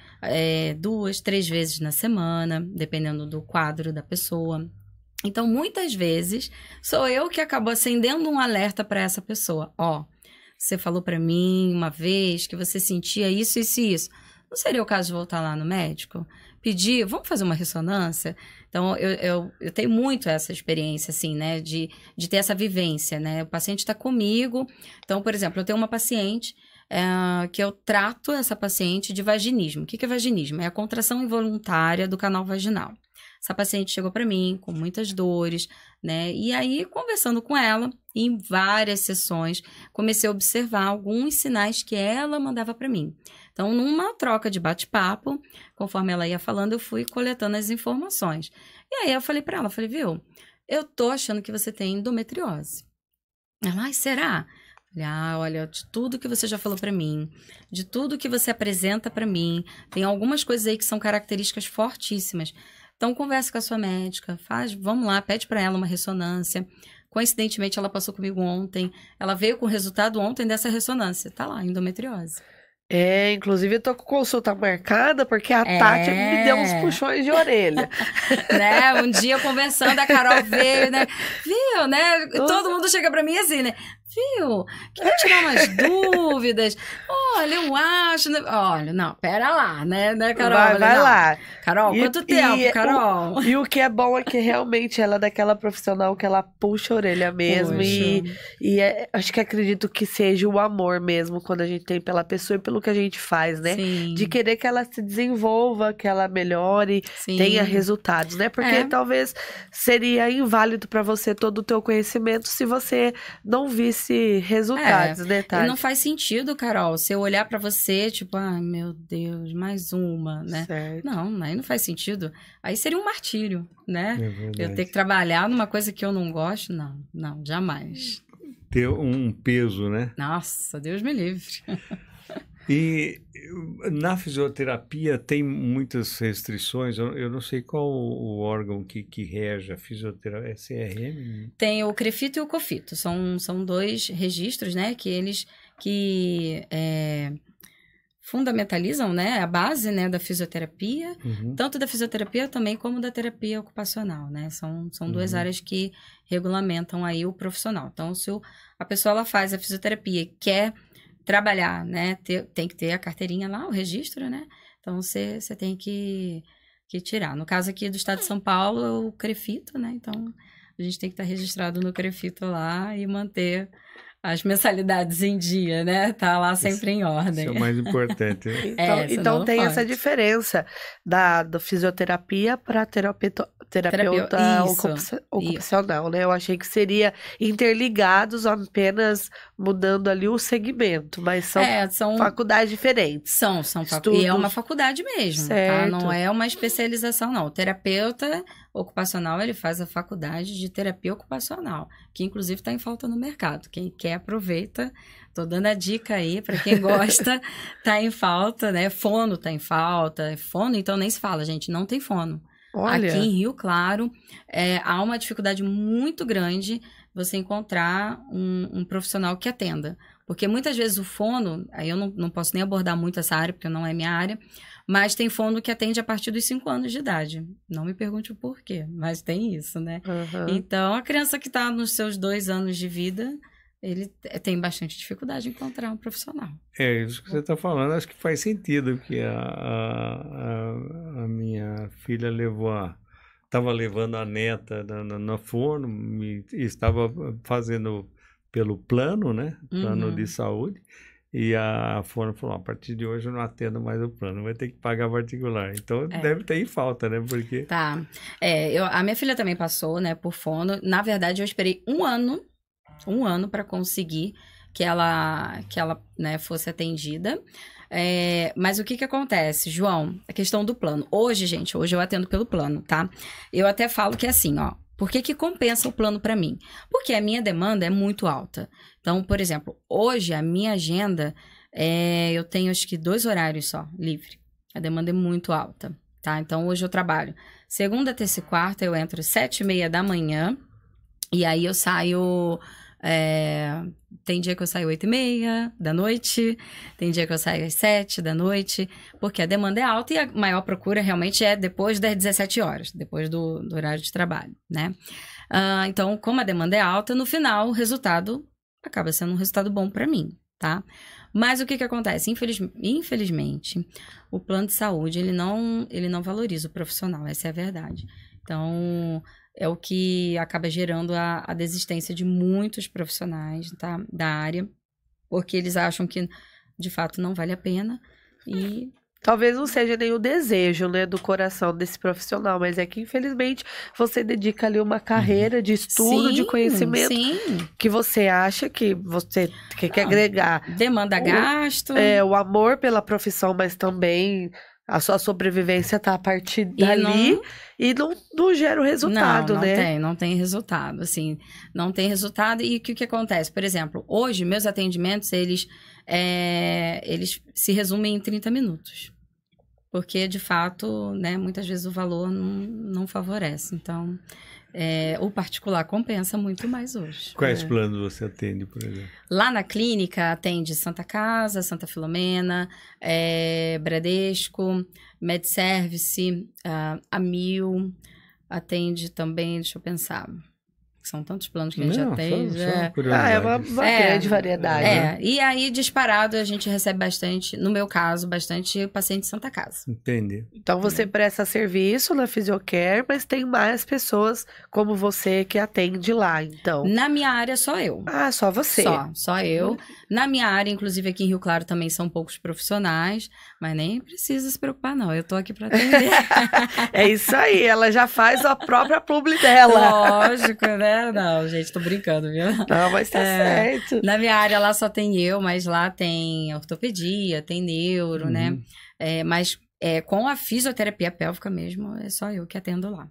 2, 3 vezes na semana, dependendo do quadro da pessoa. Então, muitas vezes, sou eu que acabo acendendo um alerta para essa pessoa. Você falou para mim uma vez que você sentia isso, isso e isso. Não seria o caso de voltar lá no médico? Pedir, vamos fazer uma ressonância? Então, eu tenho muito essa experiência, assim, né? De ter essa vivência, né? O paciente está comigo. Então, por exemplo, eu tenho uma paciente que eu trato essa paciente de vaginismo. O que é vaginismo? É a contração involuntária do canal vaginal. Essa paciente chegou para mim com muitas dores, né? E aí, conversando com ela, em várias sessões, comecei a observar alguns sinais que ela mandava para mim. Então, numa troca de bate-papo, conforme ela ia falando, eu fui coletando as informações. E aí, eu falei para ela, viu, eu tô achando que você tem endometriose. Ela, será? Falei, olha, de tudo que você já falou para mim, de tudo que você apresenta para mim, tem algumas coisas aí que são características fortíssimas. Então, conversa com a sua médica, vamos lá, pede para ela uma ressonância. Coincidentemente, ela passou comigo ontem, ela veio com o resultado ontem dessa ressonância. Tá lá, endometriose. Inclusive eu tô com consulta marcada porque a Tati me deu uns puxões de orelha. Né? Um dia conversando, a Carol veio, né? Viu, né? Todo mundo chega pra mim assim, né? Viu? Queria tirar umas dúvidas. Olha, eu acho... Né? Olha, não, pera lá, né, Carol? Vai lá. Carol, quanto tempo, Carol? E o que é bom é que realmente ela é daquela profissional que ela puxa a orelha mesmo. Acho que acredito que seja o amor mesmo, quando a gente tem pela pessoa e pelo que a gente faz, né? Sim. De querer que ela se desenvolva, que ela melhore, tenha resultados, né? Porque talvez seria inválido pra você todo o teu conhecimento se você não visse resultados, né, Tati? E não faz sentido, Carol, se eu olhar pra você, tipo, meu Deus, mais uma, né? Certo. Não, aí não faz sentido. Aí seria um martírio, né? Eu ter que trabalhar numa coisa que eu não gosto, não, jamais. Ter um peso, né? Nossa, Deus me livre. E na fisioterapia tem muitas restrições. Eu não sei qual o órgão que rege a fisioterapia. É CRM? Tem o CREFITO e o COFITO. São dois registros, né? Que eles fundamentalizam, né, a base, né, da fisioterapia, tanto da fisioterapia também como da terapia ocupacional, né? São duas áreas que regulamentam aí o profissional. Então, se a pessoa ela faz a fisioterapia e quer trabalhar, né, tem que ter a carteirinha lá, o registro, né? Então, você tem que tirar. No caso aqui do estado de São Paulo, é o CREFITO, né? Então, a gente tem que estar registrado no CREFITO lá e manter as mensalidades em dia, né? Tá lá sempre em ordem. Isso é o mais importante. Então tem essa diferença da fisioterapia para terapeuta ocupacional, né? Eu achei que seria interligados apenas mudando ali o segmento, mas são faculdades diferentes. São e é uma faculdade mesmo, tá? Não é uma especialização, não. O terapeuta ocupacional, ele faz a faculdade de terapia ocupacional, que inclusive está em falta no mercado. Quem quer, aproveita. Tô dando a dica aí para quem gosta, tá em falta, né? Fono tá em falta. Fono, então nem se fala, gente, não tem fono. Olha. Aqui em Rio Claro, há uma dificuldade muito grande você encontrar um profissional que atenda. Porque muitas vezes o fono, aí eu não posso nem abordar muito essa área, porque não é minha área, mas tem fono que atende a partir dos 5 anos de idade. Não me pergunte o porquê, mas tem isso, né? Então, a criança que está nos seus 2 anos de vida, ele tem bastante dificuldade em encontrar um profissional. É, isso que você está falando, acho que faz sentido, porque a minha filha estava levando a neta no forno e estava fazendo pelo plano, né? Plano de saúde. E a forno falou, a partir de hoje eu não atendo mais o plano, vai ter que pagar particular. Então, deve ter em falta, né? Porque... Tá. A minha filha também passou, né, por fono. Na verdade, eu esperei um ano para conseguir que ela né, fosse atendida. Mas o que acontece, João? A questão do plano. Hoje eu atendo pelo plano, tá? Eu até falo que é assim, ó. Por que compensa o plano para mim? Porque a minha demanda é muito alta. Então, por exemplo, hoje a minha agenda, eu tenho acho que 2 horários só, livre. A demanda é muito alta, tá? Então, hoje eu trabalho segunda, terça e quarta, eu entro às 7h30 da manhã e aí eu saio... tem dia que eu saio 8h30 da noite, tem dia que eu saio às 7 da noite, porque a demanda é alta e a maior procura realmente é depois das 17 horas, depois do horário de trabalho, né? Então, como a demanda é alta, no final o resultado acaba sendo um resultado bom para mim, tá? Mas o que acontece? Infelizmente, o plano de saúde, ele não valoriza o profissional, essa é a verdade. Então... é o que acaba gerando a desistência de muitos profissionais, tá, da área, porque eles acham que, de fato, não vale a pena e... Talvez não seja nem o desejo, né, do coração desse profissional, mas é que, infelizmente, você dedica ali uma carreira de estudo, de conhecimento, que você acha que você quer agregar. Demanda gasto. O amor pela profissão, mas também... a sua sobrevivência tá a partir dali e não gera o resultado, né? Não tem resultado, assim, não tem resultado. E o que acontece? Por exemplo, hoje, meus atendimentos, eles se resumem em 30 minutos. Porque, de fato, né, muitas vezes o valor não favorece. Então, o particular compensa muito mais hoje. Quais planos você atende, por exemplo? Lá na clínica, atende Santa Casa, Santa Filomena, Bradesco, MedService, Amil, atende também, deixa eu pensar... São tantos planos que a gente atende. É uma grande variedade. E aí, disparado, a gente recebe bastante, no meu caso, bastante paciente de Santa Casa. Entendi. Então, você presta serviço na Fisiocare, mas tem mais pessoas como você que atende lá, então. Na minha área, só eu. Ah, só você. Só eu. Na minha área, inclusive aqui em Rio Claro, também são poucos profissionais, mas nem precisa se preocupar, não. Eu tô aqui pra atender. É isso aí, ela já faz a própria publi dela. Lógico, né? Não, gente, tô brincando, viu? Não, mas tá certo. Na minha área lá só tem eu, mas lá tem ortopedia, tem neuro, né? Mas com a fisioterapia pélvica mesmo, é só eu que atendo lá.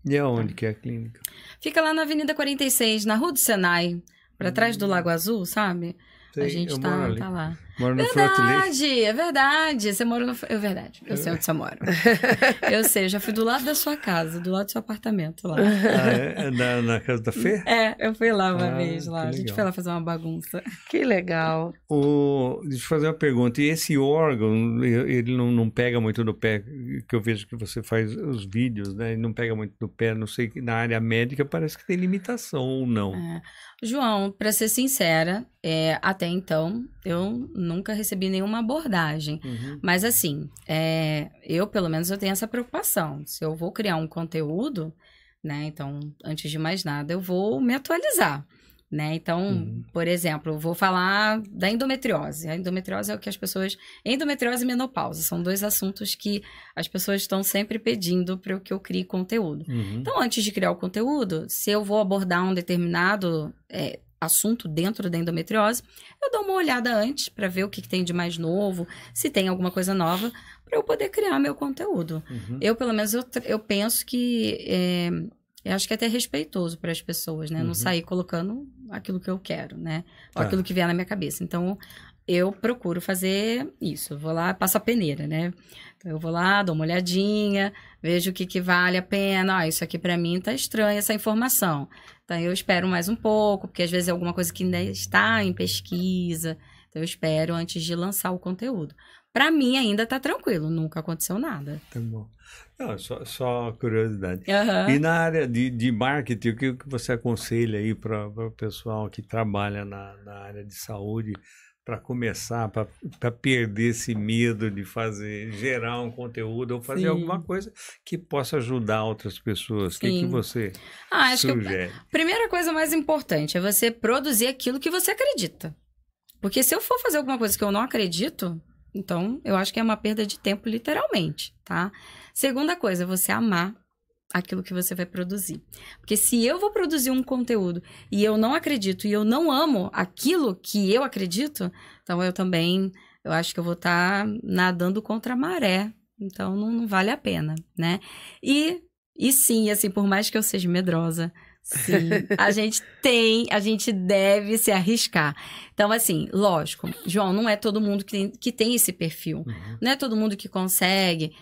E aonde que é a clínica? Fica lá na Avenida 46, na Rua do Senai, pra trás do Lago Azul, sabe? Sei, a gente tá lá. Mora no Frontilete? É verdade. Você mora no... É verdade. Eu sei onde você mora. Eu sei, eu já fui do lado da sua casa, do lado do seu apartamento lá. Na casa da Fê? Eu fui lá uma vez lá. A gente legal. foi lá fazer uma bagunça. Que legal. Deixa eu fazer uma pergunta. E esse órgão, ele não pega muito no pé, que eu vejo que você faz os vídeos, né? Ele não pega muito no pé, não sei, que na área médica parece que tem limitação ou não. João, para ser sincera, até então eu nunca recebi nenhuma abordagem. Mas assim, eu pelo menos eu tenho essa preocupação. Se eu vou criar um conteúdo, né? Então, antes de mais nada, eu vou me atualizar. Né? Então, por exemplo, eu vou falar da endometriose. A endometriose é o que as pessoas... Endometriose e menopausa são 2 assuntos que as pessoas estão sempre pedindo para que eu crie conteúdo. Então, antes de criar o conteúdo, se eu vou abordar um determinado assunto dentro da endometriose, eu dou uma olhada antes para ver o que tem de mais novo, se tem alguma coisa nova, para eu poder criar meu conteúdo. Eu, pelo menos, eu penso que... eu acho que é até respeitoso para as pessoas, né? Não sair colocando aquilo que eu quero, né? Ou aquilo que vier na minha cabeça. Então, eu procuro fazer isso. Eu vou lá, passo a peneira, né? Então, eu vou lá, dou uma olhadinha, vejo o que vale a pena. Isso aqui para mim tá estranho, essa informação. Então, eu espero mais um pouco, porque às vezes é alguma coisa que ainda está em pesquisa. Então, eu espero antes de lançar o conteúdo. Para mim, ainda tá tranquilo. Nunca aconteceu nada. Tá bom. Não, só curiosidade. E na área de marketing, o que você aconselha aí para o pessoal que trabalha na área de saúde para começar, para perder esse medo de gerar um conteúdo ou fazer alguma coisa que possa ajudar outras pessoas? O que você acho sugere? Que a primeira coisa mais importante é você produzir aquilo que você acredita. Porque se eu for fazer alguma coisa que eu não acredito... Então, eu acho que é uma perda de tempo, literalmente, tá? Segunda coisa, você amar aquilo que você vai produzir. Porque se eu vou produzir um conteúdo e eu não acredito e eu não amo aquilo que eu acredito, então eu acho que eu vou estar nadando contra a maré. Então, não vale a pena, né? E sim, assim, por mais que eu seja medrosa... Sim, a gente deve se arriscar. Então, assim, lógico, João, não é todo mundo que tem esse perfil. Não é todo mundo que consegue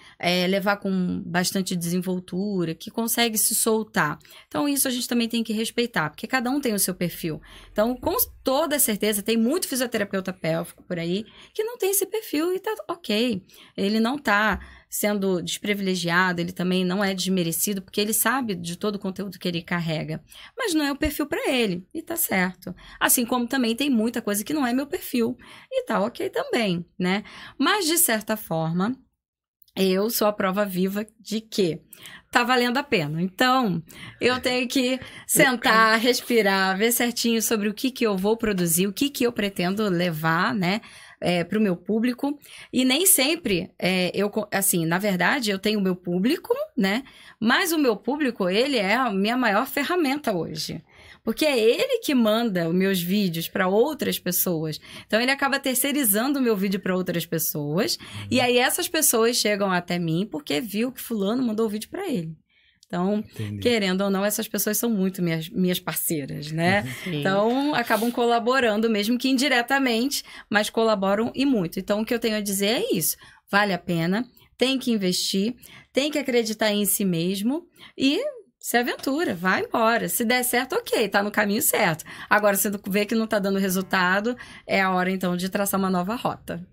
levar com bastante desenvoltura, que consegue se soltar. Então, isso a gente também tem que respeitar, porque cada um tem o seu perfil. Então, com toda certeza, tem muito fisioterapeuta pélvico por aí que não tem esse perfil e tá ok. Ele não tá sendo desprivilegiado, ele também não é desmerecido, porque ele sabe de todo o conteúdo que ele carrega. Mas não é o perfil para ele, e tá certo. Assim como também tem muita coisa que não é meu perfil, e tá ok também, né? Mas, de certa forma, eu sou a prova viva de que tá valendo a pena. Então, eu tenho que sentar, respirar, ver certinho sobre o que eu vou produzir, o que eu pretendo levar, né? Para o meu público, e nem sempre na verdade, eu tenho o meu público, né? Mas o meu público, ele é a minha maior ferramenta hoje. Porque é ele que manda os meus vídeos para outras pessoas. Então, ele acaba terceirizando o meu vídeo para outras pessoas, e aí essas pessoas chegam até mim porque viu que fulano mandou o vídeo para ele. Então, querendo ou não, essas pessoas são muito minhas parceiras, né? Então, acabam colaborando, mesmo que indiretamente, mas colaboram e muito. Então, o que eu tenho a dizer é isso. Vale a pena, tem que investir, tem que acreditar em si mesmo e se aventura, vai embora. Se der certo, ok, tá no caminho certo. Agora, se vê que não tá dando resultado, é a hora, então, de traçar uma nova rota.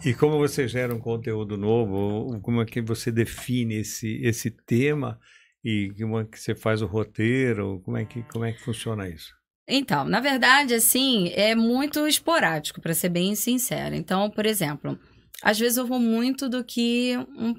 E como você gera um conteúdo novo, como é que você define esse tema e como é que você faz o roteiro, como é que funciona isso? Então, na verdade, assim, é muito esporádico, para ser bem sincera. Então, por exemplo, às vezes eu vou muito do que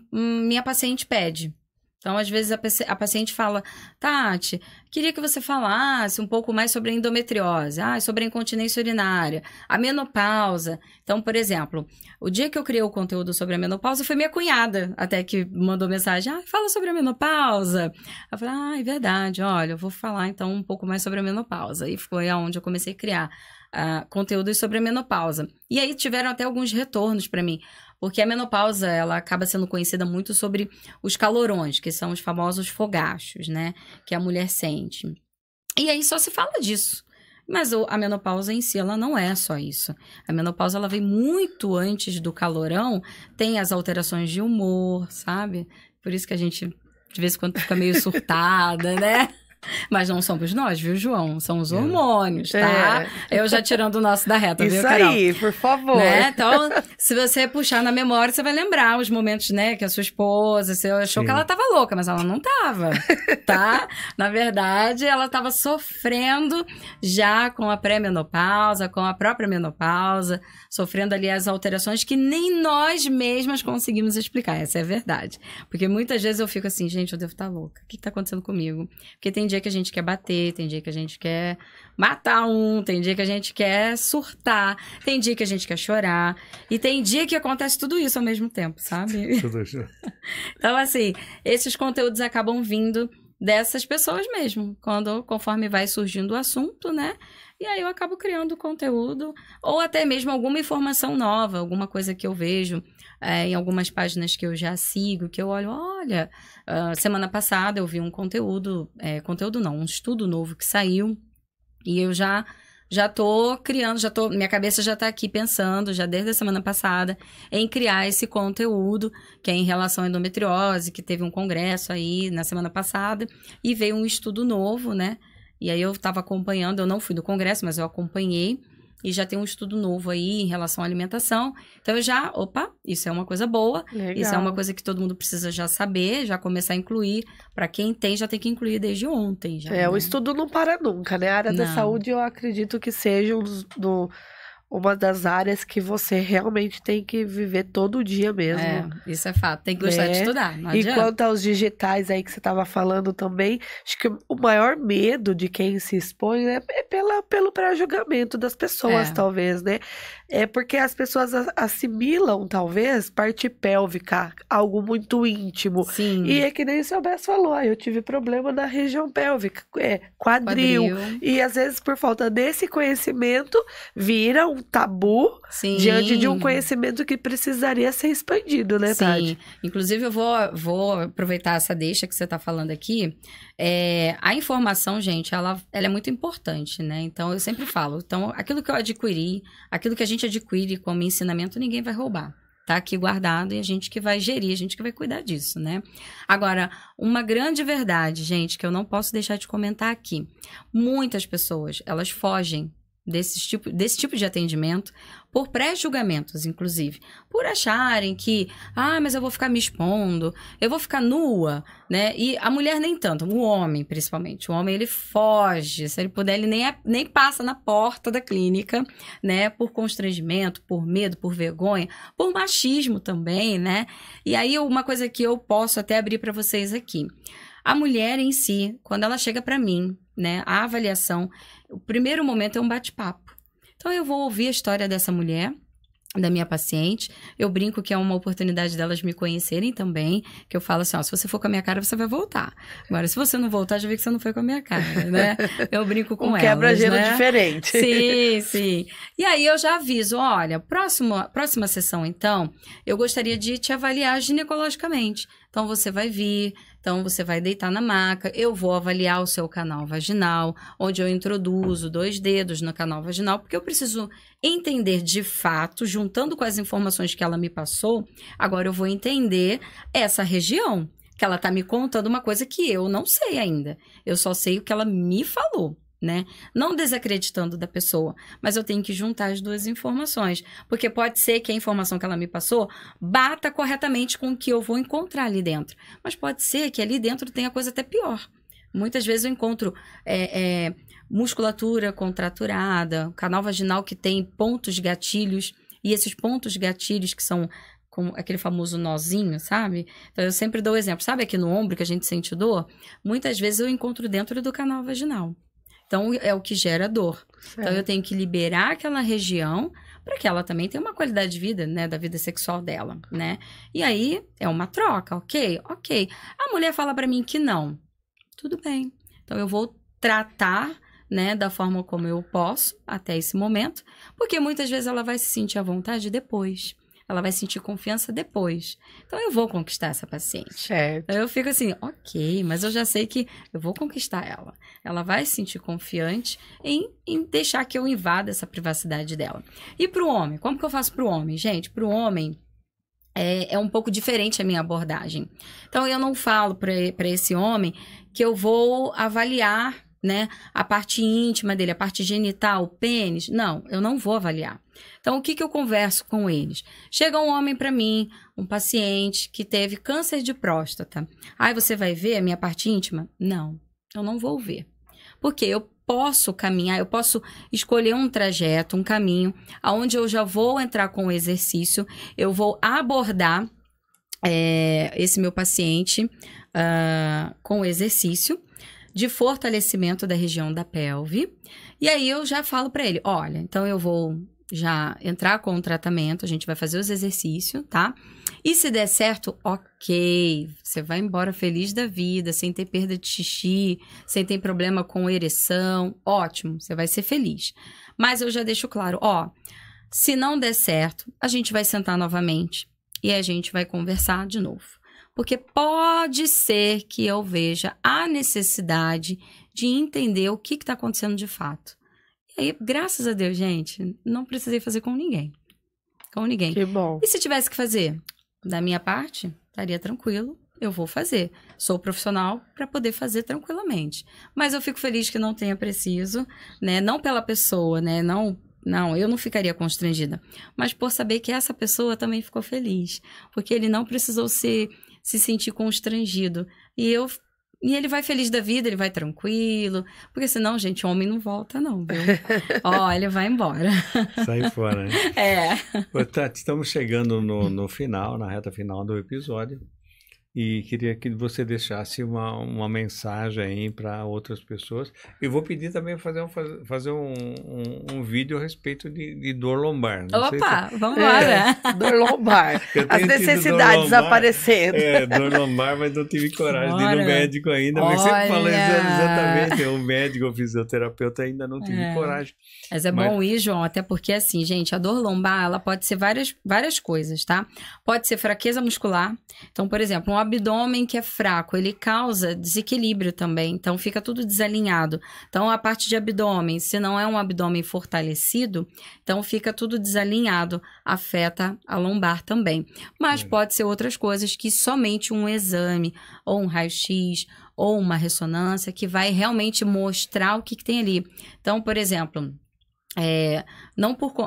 minha paciente pede. Então, às vezes, a paciente fala, Tati, queria que você falasse um pouco mais sobre a endometriose, sobre a incontinência urinária, a menopausa. Então, por exemplo, o dia que eu criei o conteúdo sobre a menopausa foi minha cunhada, até que mandou mensagem, fala sobre a menopausa. Eu falei, é verdade, olha, eu vou falar então um pouco mais sobre a menopausa. E foi aonde eu comecei a criar conteúdos sobre a menopausa. E aí tiveram até alguns retornos para mim. Porque a menopausa, ela acaba sendo conhecida muito sobre os calorões, que são os famosos fogachos, né? Que a mulher sente. E aí só se fala disso. Mas a menopausa em si, ela não é só isso. A menopausa, ela vem muito antes do calorão, tem as alterações de humor, sabe? Por isso que a gente, de vez em quando, fica meio surtada, né? Mas não somos nós, viu, João? São os hormônios, tá? Eu já tirando o nosso da reta, Isso viu, Carol? aí, por favor. Né? Então, se você puxar na memória, você vai lembrar os momentos, né? Que a sua esposa, você achou que ela tava louca, mas ela não tava, tá? Na verdade, ela tava sofrendo já com a pré-menopausa, com a própria menopausa, sofrendo ali as alterações que nem nós mesmas conseguimos explicar. Essa é a verdade. Porque muitas vezes eu fico assim, gente, eu devo estar louca. O que tá acontecendo comigo? Porque tem dia que a gente quer bater, tem dia que a gente quer matar tem dia que a gente quer surtar, tem dia que a gente quer chorar, e tem dia que acontece tudo isso ao mesmo tempo, sabe? Então, assim, esses conteúdos acabam vindo dessas pessoas mesmo, conforme vai surgindo o assunto, né? E aí eu acabo criando conteúdo, ou até mesmo alguma informação nova, alguma coisa que eu vejo em algumas páginas que eu já sigo, que eu olha, semana passada eu vi um conteúdo não, um estudo novo que saiu, e eu já tô criando, minha cabeça já tá aqui pensando, já desde a semana passada, em criar esse conteúdo, que é em relação à endometriose, que teve um congresso aí na semana passada, e veio um estudo novo, né? E aí eu estava acompanhando, eu não fui do congresso, mas eu acompanhei, e já tem um estudo novo aí em relação à alimentação. Então eu isso é uma coisa boa, Legal. Isso é uma coisa que todo mundo precisa já saber, já começar a incluir. Para quem tem, já tem que incluir desde ontem. Já, né? O estudo não para nunca, né? A área da saúde eu acredito que seja uma das áreas que você realmente tem que viver todo dia mesmo. Isso é fato. Tem que gostar de estudar, não adianta. E quanto aos digitais aí que você estava falando também, acho que o maior medo de quem se expõe é pelo pré-julgamento das pessoas, talvez, né? É porque as pessoas assimilam, talvez, parte pélvica, algo muito íntimo. Sim. E é que nem o seu Bess falou, eu tive problema na região pélvica, quadril. E às vezes, por falta desse conhecimento, vira um tabu diante de um conhecimento que precisaria ser expandido, né, Tati? Sim, inclusive eu vou aproveitar essa deixa que você está falando aqui. A informação, gente, ela é muito importante, né? Então, eu sempre falo, aquilo que eu adquiri, aquilo que a gente adquire como ensinamento, ninguém vai roubar. Tá aqui guardado e a gente que vai gerir, a gente que vai cuidar disso, né? Agora, uma grande verdade, gente, que eu não posso deixar de comentar aqui. Muitas pessoas, elas fogem desse tipo de atendimento por pré-julgamentos, inclusive. Por acharem que, mas eu vou ficar me expondo, eu vou ficar nua, né? E a mulher nem tanto, o homem, principalmente. O homem, ele foge, se ele puder, ele nem passa na porta da clínica, né? Por constrangimento, por medo, por vergonha, por machismo também, né? E aí, uma coisa que eu posso até abrir para vocês aqui. A mulher em si, quando ela chega para mim, né? A avaliação, o primeiro momento é um bate-papo. Então, eu vou ouvir a história dessa mulher, da minha paciente. Eu brinco que é uma oportunidade delas me conhecerem também, que eu falo assim, se você for com a minha cara, você vai voltar. Agora, se você não voltar, já vê que você não foi com a minha cara, né? Eu brinco com elas, quebra-gelo né? diferente. Sim, sim. E aí, eu já aviso, olha, próxima sessão, então, eu gostaria de te avaliar ginecologicamente. Então, você vai vir, então você vai deitar na maca, eu vou avaliar o seu canal vaginal, onde eu introduzo 2 dedos no canal vaginal, porque eu preciso entender de fato, juntando com as informações que ela me passou, agora eu vou entender essa região, que ela está me contando uma coisa que eu não sei ainda. Eu só sei o que ela me falou, né? Não desacreditando da pessoa, mas eu tenho que juntar as 2 informações, porque pode ser que a informação que ela me passou bata corretamente com o que eu vou encontrar ali dentro, mas pode ser que ali dentro tenha coisa até pior. Muitas vezes eu encontro musculatura contraturada, canal vaginal que tem pontos gatilhos, e esses pontos gatilhos que são com aquele famoso nozinho, sabe? Então, eu sempre dou o exemplo, sabe aqui no ombro que a gente sente dor? Muitas vezes eu encontro dentro do canal vaginal. Então, é o que gera dor. Certo. Então, eu tenho que liberar aquela região para que ela também tenha uma qualidade de vida, né? Da vida sexual dela, né? E aí, é uma troca, ok? Ok. A mulher fala para mim que não. Tudo bem. Então, eu vou tratar, né? Da forma como eu posso, até esse momento. Porque muitas vezes ela vai se sentir à vontade depois. ela vai sentir confiança depois. Então, eu vou conquistar essa paciente. Certo. Então, eu fico assim, ok, mas eu já sei que eu vou conquistar ela. Ela vai se sentir confiante em deixar que eu invada essa privacidade dela. E para o homem? Como que eu faço para o homem? Gente, para o homem, é um pouco diferente a minha abordagem. Então, eu não falo para esse homem que eu vou avaliar, né, a parte íntima dele, a parte genital, o pênis. Não, eu não vou avaliar. Então, o que eu converso com eles? Chega um homem para mim, um paciente que teve câncer de próstata. Aí você vai ver a minha parte íntima? Não, eu não vou ver. Porque eu posso caminhar, eu posso escolher um trajeto, um caminho, onde eu já vou entrar com o exercício, eu vou abordar esse meu paciente com o exercício de fortalecimento da região da pelve. E aí eu já falo para ele, olha, então eu vou já entrar com o tratamento, a gente vai fazer os exercícios, tá? E se der certo, ok, você vai embora feliz da vida, sem ter perda de xixi, sem ter problema com ereção, ótimo, você vai ser feliz. Mas eu já deixo claro, se não der certo, a gente vai sentar novamente e a gente vai conversar de novo. Porque pode ser que eu veja a necessidade de entender o que está acontecendo de fato. E aí, graças a Deus, gente, não precisei fazer com ninguém. Com ninguém. Que bom. E se tivesse que fazer? Da minha parte, estaria tranquilo, eu vou fazer. Sou profissional para poder fazer tranquilamente. Mas eu fico feliz que não tenha preciso, né? Não pela pessoa, né? Não, eu não ficaria constrangida. Mas por saber que essa pessoa também ficou feliz. Porque ele não precisou se sentir constrangido. E ele vai feliz da vida, ele vai tranquilo. Porque senão, gente, homem não volta não, viu? Ele vai embora. Sai fora, né? É. Ô, Tati, estamos chegando no final, na reta final do episódio. E queria que você deixasse uma mensagem aí para outras pessoas. E vou pedir também fazer um vídeo a respeito de dor lombar. Opa, vamos embora. Dor lombar. As necessidades aparecendo. Dor lombar, mas não tive coragem de ir no médico ainda. Mas sempre falei exatamente, o médico, o fisioterapeuta, ainda não tive coragem. Mas é bom ir, João, até porque assim, gente, a dor lombar, ela pode ser várias coisas, tá? Pode ser fraqueza muscular. Então, por exemplo, um abdômen que é fraco, ele causa desequilíbrio também, então fica tudo desalinhado. Então, a parte de abdômen, se não é um abdômen fortalecido, então fica tudo desalinhado, afeta a lombar também. Mas pode ser outras coisas que somente um exame, ou um raio-x, ou uma ressonância, que vai realmente mostrar o que tem ali. Então, por exemplo...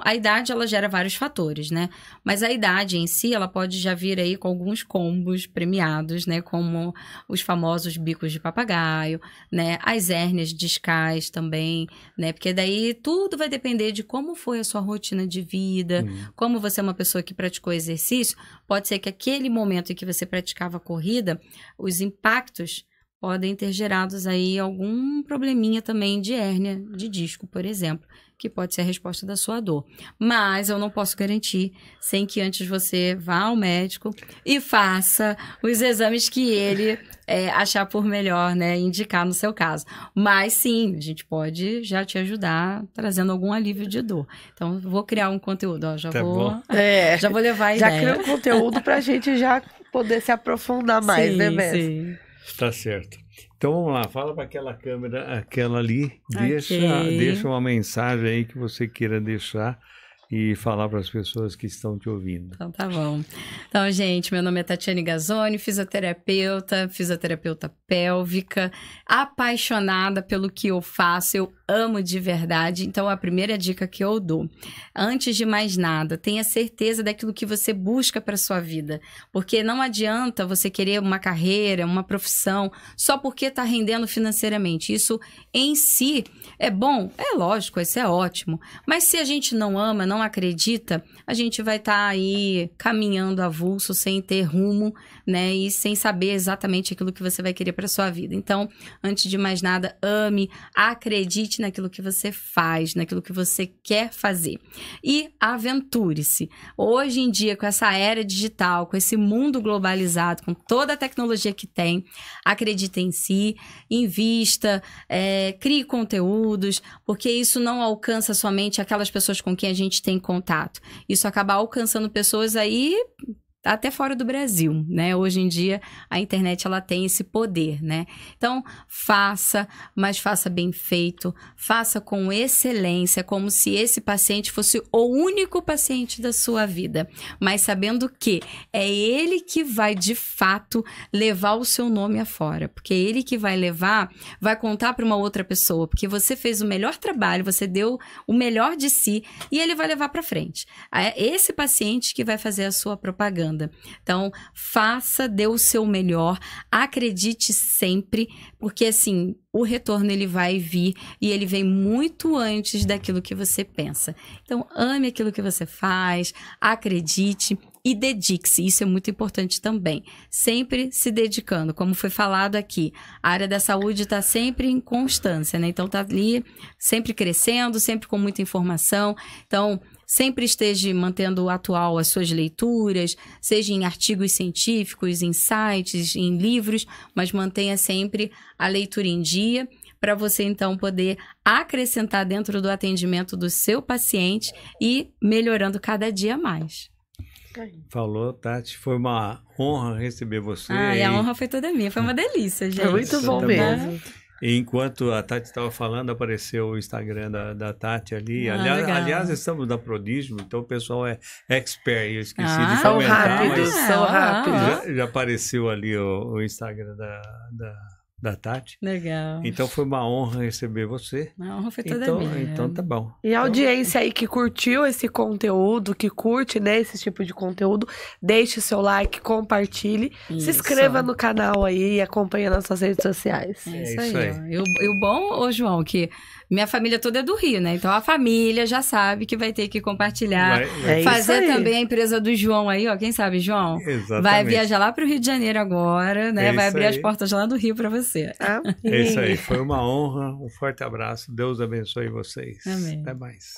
a idade ela gera vários fatores, né? Mas a idade em si, ela pode já vir aí com alguns combos premiados, né? Como os famosos bicos de papagaio, né? As hérnias discais também, né? Porque daí tudo vai depender de como foi a sua rotina de vida, como você é uma pessoa que praticou exercício. Pode ser que aquele momento em que você praticava corrida, os impactos podem ter gerado aí algum probleminha também de hérnia de disco, por exemplo, que pode ser a resposta da sua dor. Mas eu não posso garantir sem que antes você vá ao médico e faça os exames que ele achar por melhor, né, indicar no seu caso. Mas sim, a gente pode já te ajudar trazendo algum alívio de dor. Então, vou criar um conteúdo, já vou levar a ideia. Já criou um conteúdo pra gente já poder se aprofundar mais, né, Bess? Sim. Tá certo. Então vamos lá, fala para aquela câmera, aquela ali, deixa uma mensagem aí que você queira deixar e falar para as pessoas que estão te ouvindo. Então tá bom. Então, gente, meu nome é Tatiane Gazzoni, fisioterapeuta pélvica, apaixonada pelo que eu faço, eu amo de verdade. Então, a primeira dica que eu dou, antes de mais nada, tenha certeza daquilo que você busca para sua vida, porque não adianta você querer uma carreira, uma profissão, só porque está rendendo financeiramente. Isso em si é bom, é lógico, isso é ótimo, mas se a gente não ama, não acredita, a gente vai estar aí caminhando avulso, sem ter rumo, né, e sem saber exatamente aquilo que você vai querer para sua vida. Então, antes de mais nada, ame, acredite naquilo que você faz, naquilo que você quer fazer. E aventure-se. Hoje em dia, com essa era digital, com esse mundo globalizado, com toda a tecnologia que tem, acredite em si, invista, crie conteúdos, porque isso não alcança somente aquelas pessoas com quem a gente gente tem contato. Isso acaba alcançando pessoas aí até fora do Brasil, né? Hoje em dia, a internet, ela tem esse poder, né? Então, faça, mas faça bem feito, faça com excelência, como se esse paciente fosse o único paciente da sua vida, mas sabendo que é ele que vai, de fato, levar o seu nome afora, porque é ele que vai levar, vai contar para uma outra pessoa, porque você fez o melhor trabalho, você deu o melhor de si, e ele vai levar para frente. É esse paciente que vai fazer a sua propaganda. Então, faça, dê o seu melhor, acredite sempre, porque assim, o retorno ele vai vir e ele vem muito antes daquilo que você pensa. Então, ame aquilo que você faz, acredite e dedique-se. Isso é muito importante também. Sempre se dedicando, como foi falado aqui. A área da saúde está sempre em constância, né? Então, está ali sempre crescendo, sempre com muita informação. Então, sempre esteja mantendo atual as suas leituras, seja em artigos científicos, em sites, em livros, mas mantenha sempre a leitura em dia para você, então, poder acrescentar dentro do atendimento do seu paciente e melhorando cada dia mais. Falou, Tati. Foi uma honra receber você. E a honra foi toda minha. Foi uma delícia, gente. É muito bom mesmo. Enquanto a Tati estava falando, apareceu o Instagram da Tati ali. Aliás, estamos da Prodígio, então o pessoal é expert. Eu esqueci de são comentar. rápidos, são rápidos. Já apareceu ali o Instagram da Tati. Legal. Então foi uma honra receber você. A honra foi toda minha. Então tá bom. E a audiência aí que curtiu esse conteúdo, que curte, né, esse tipo de conteúdo, deixe seu like, compartilhe, se inscreva no canal aí e acompanhe nas nossas redes sociais. É isso aí. E o bom, ô João, que minha família toda é do Rio, né? Então a família já sabe que vai ter que compartilhar. Fazer também a empresa do João aí, ó. Quem sabe, João? Exatamente. Vai viajar lá pro Rio de Janeiro agora, né? Vai abrir as portas lá do Rio para você. É isso aí. Foi uma honra. Um forte abraço. Deus abençoe vocês. Amém. Até mais.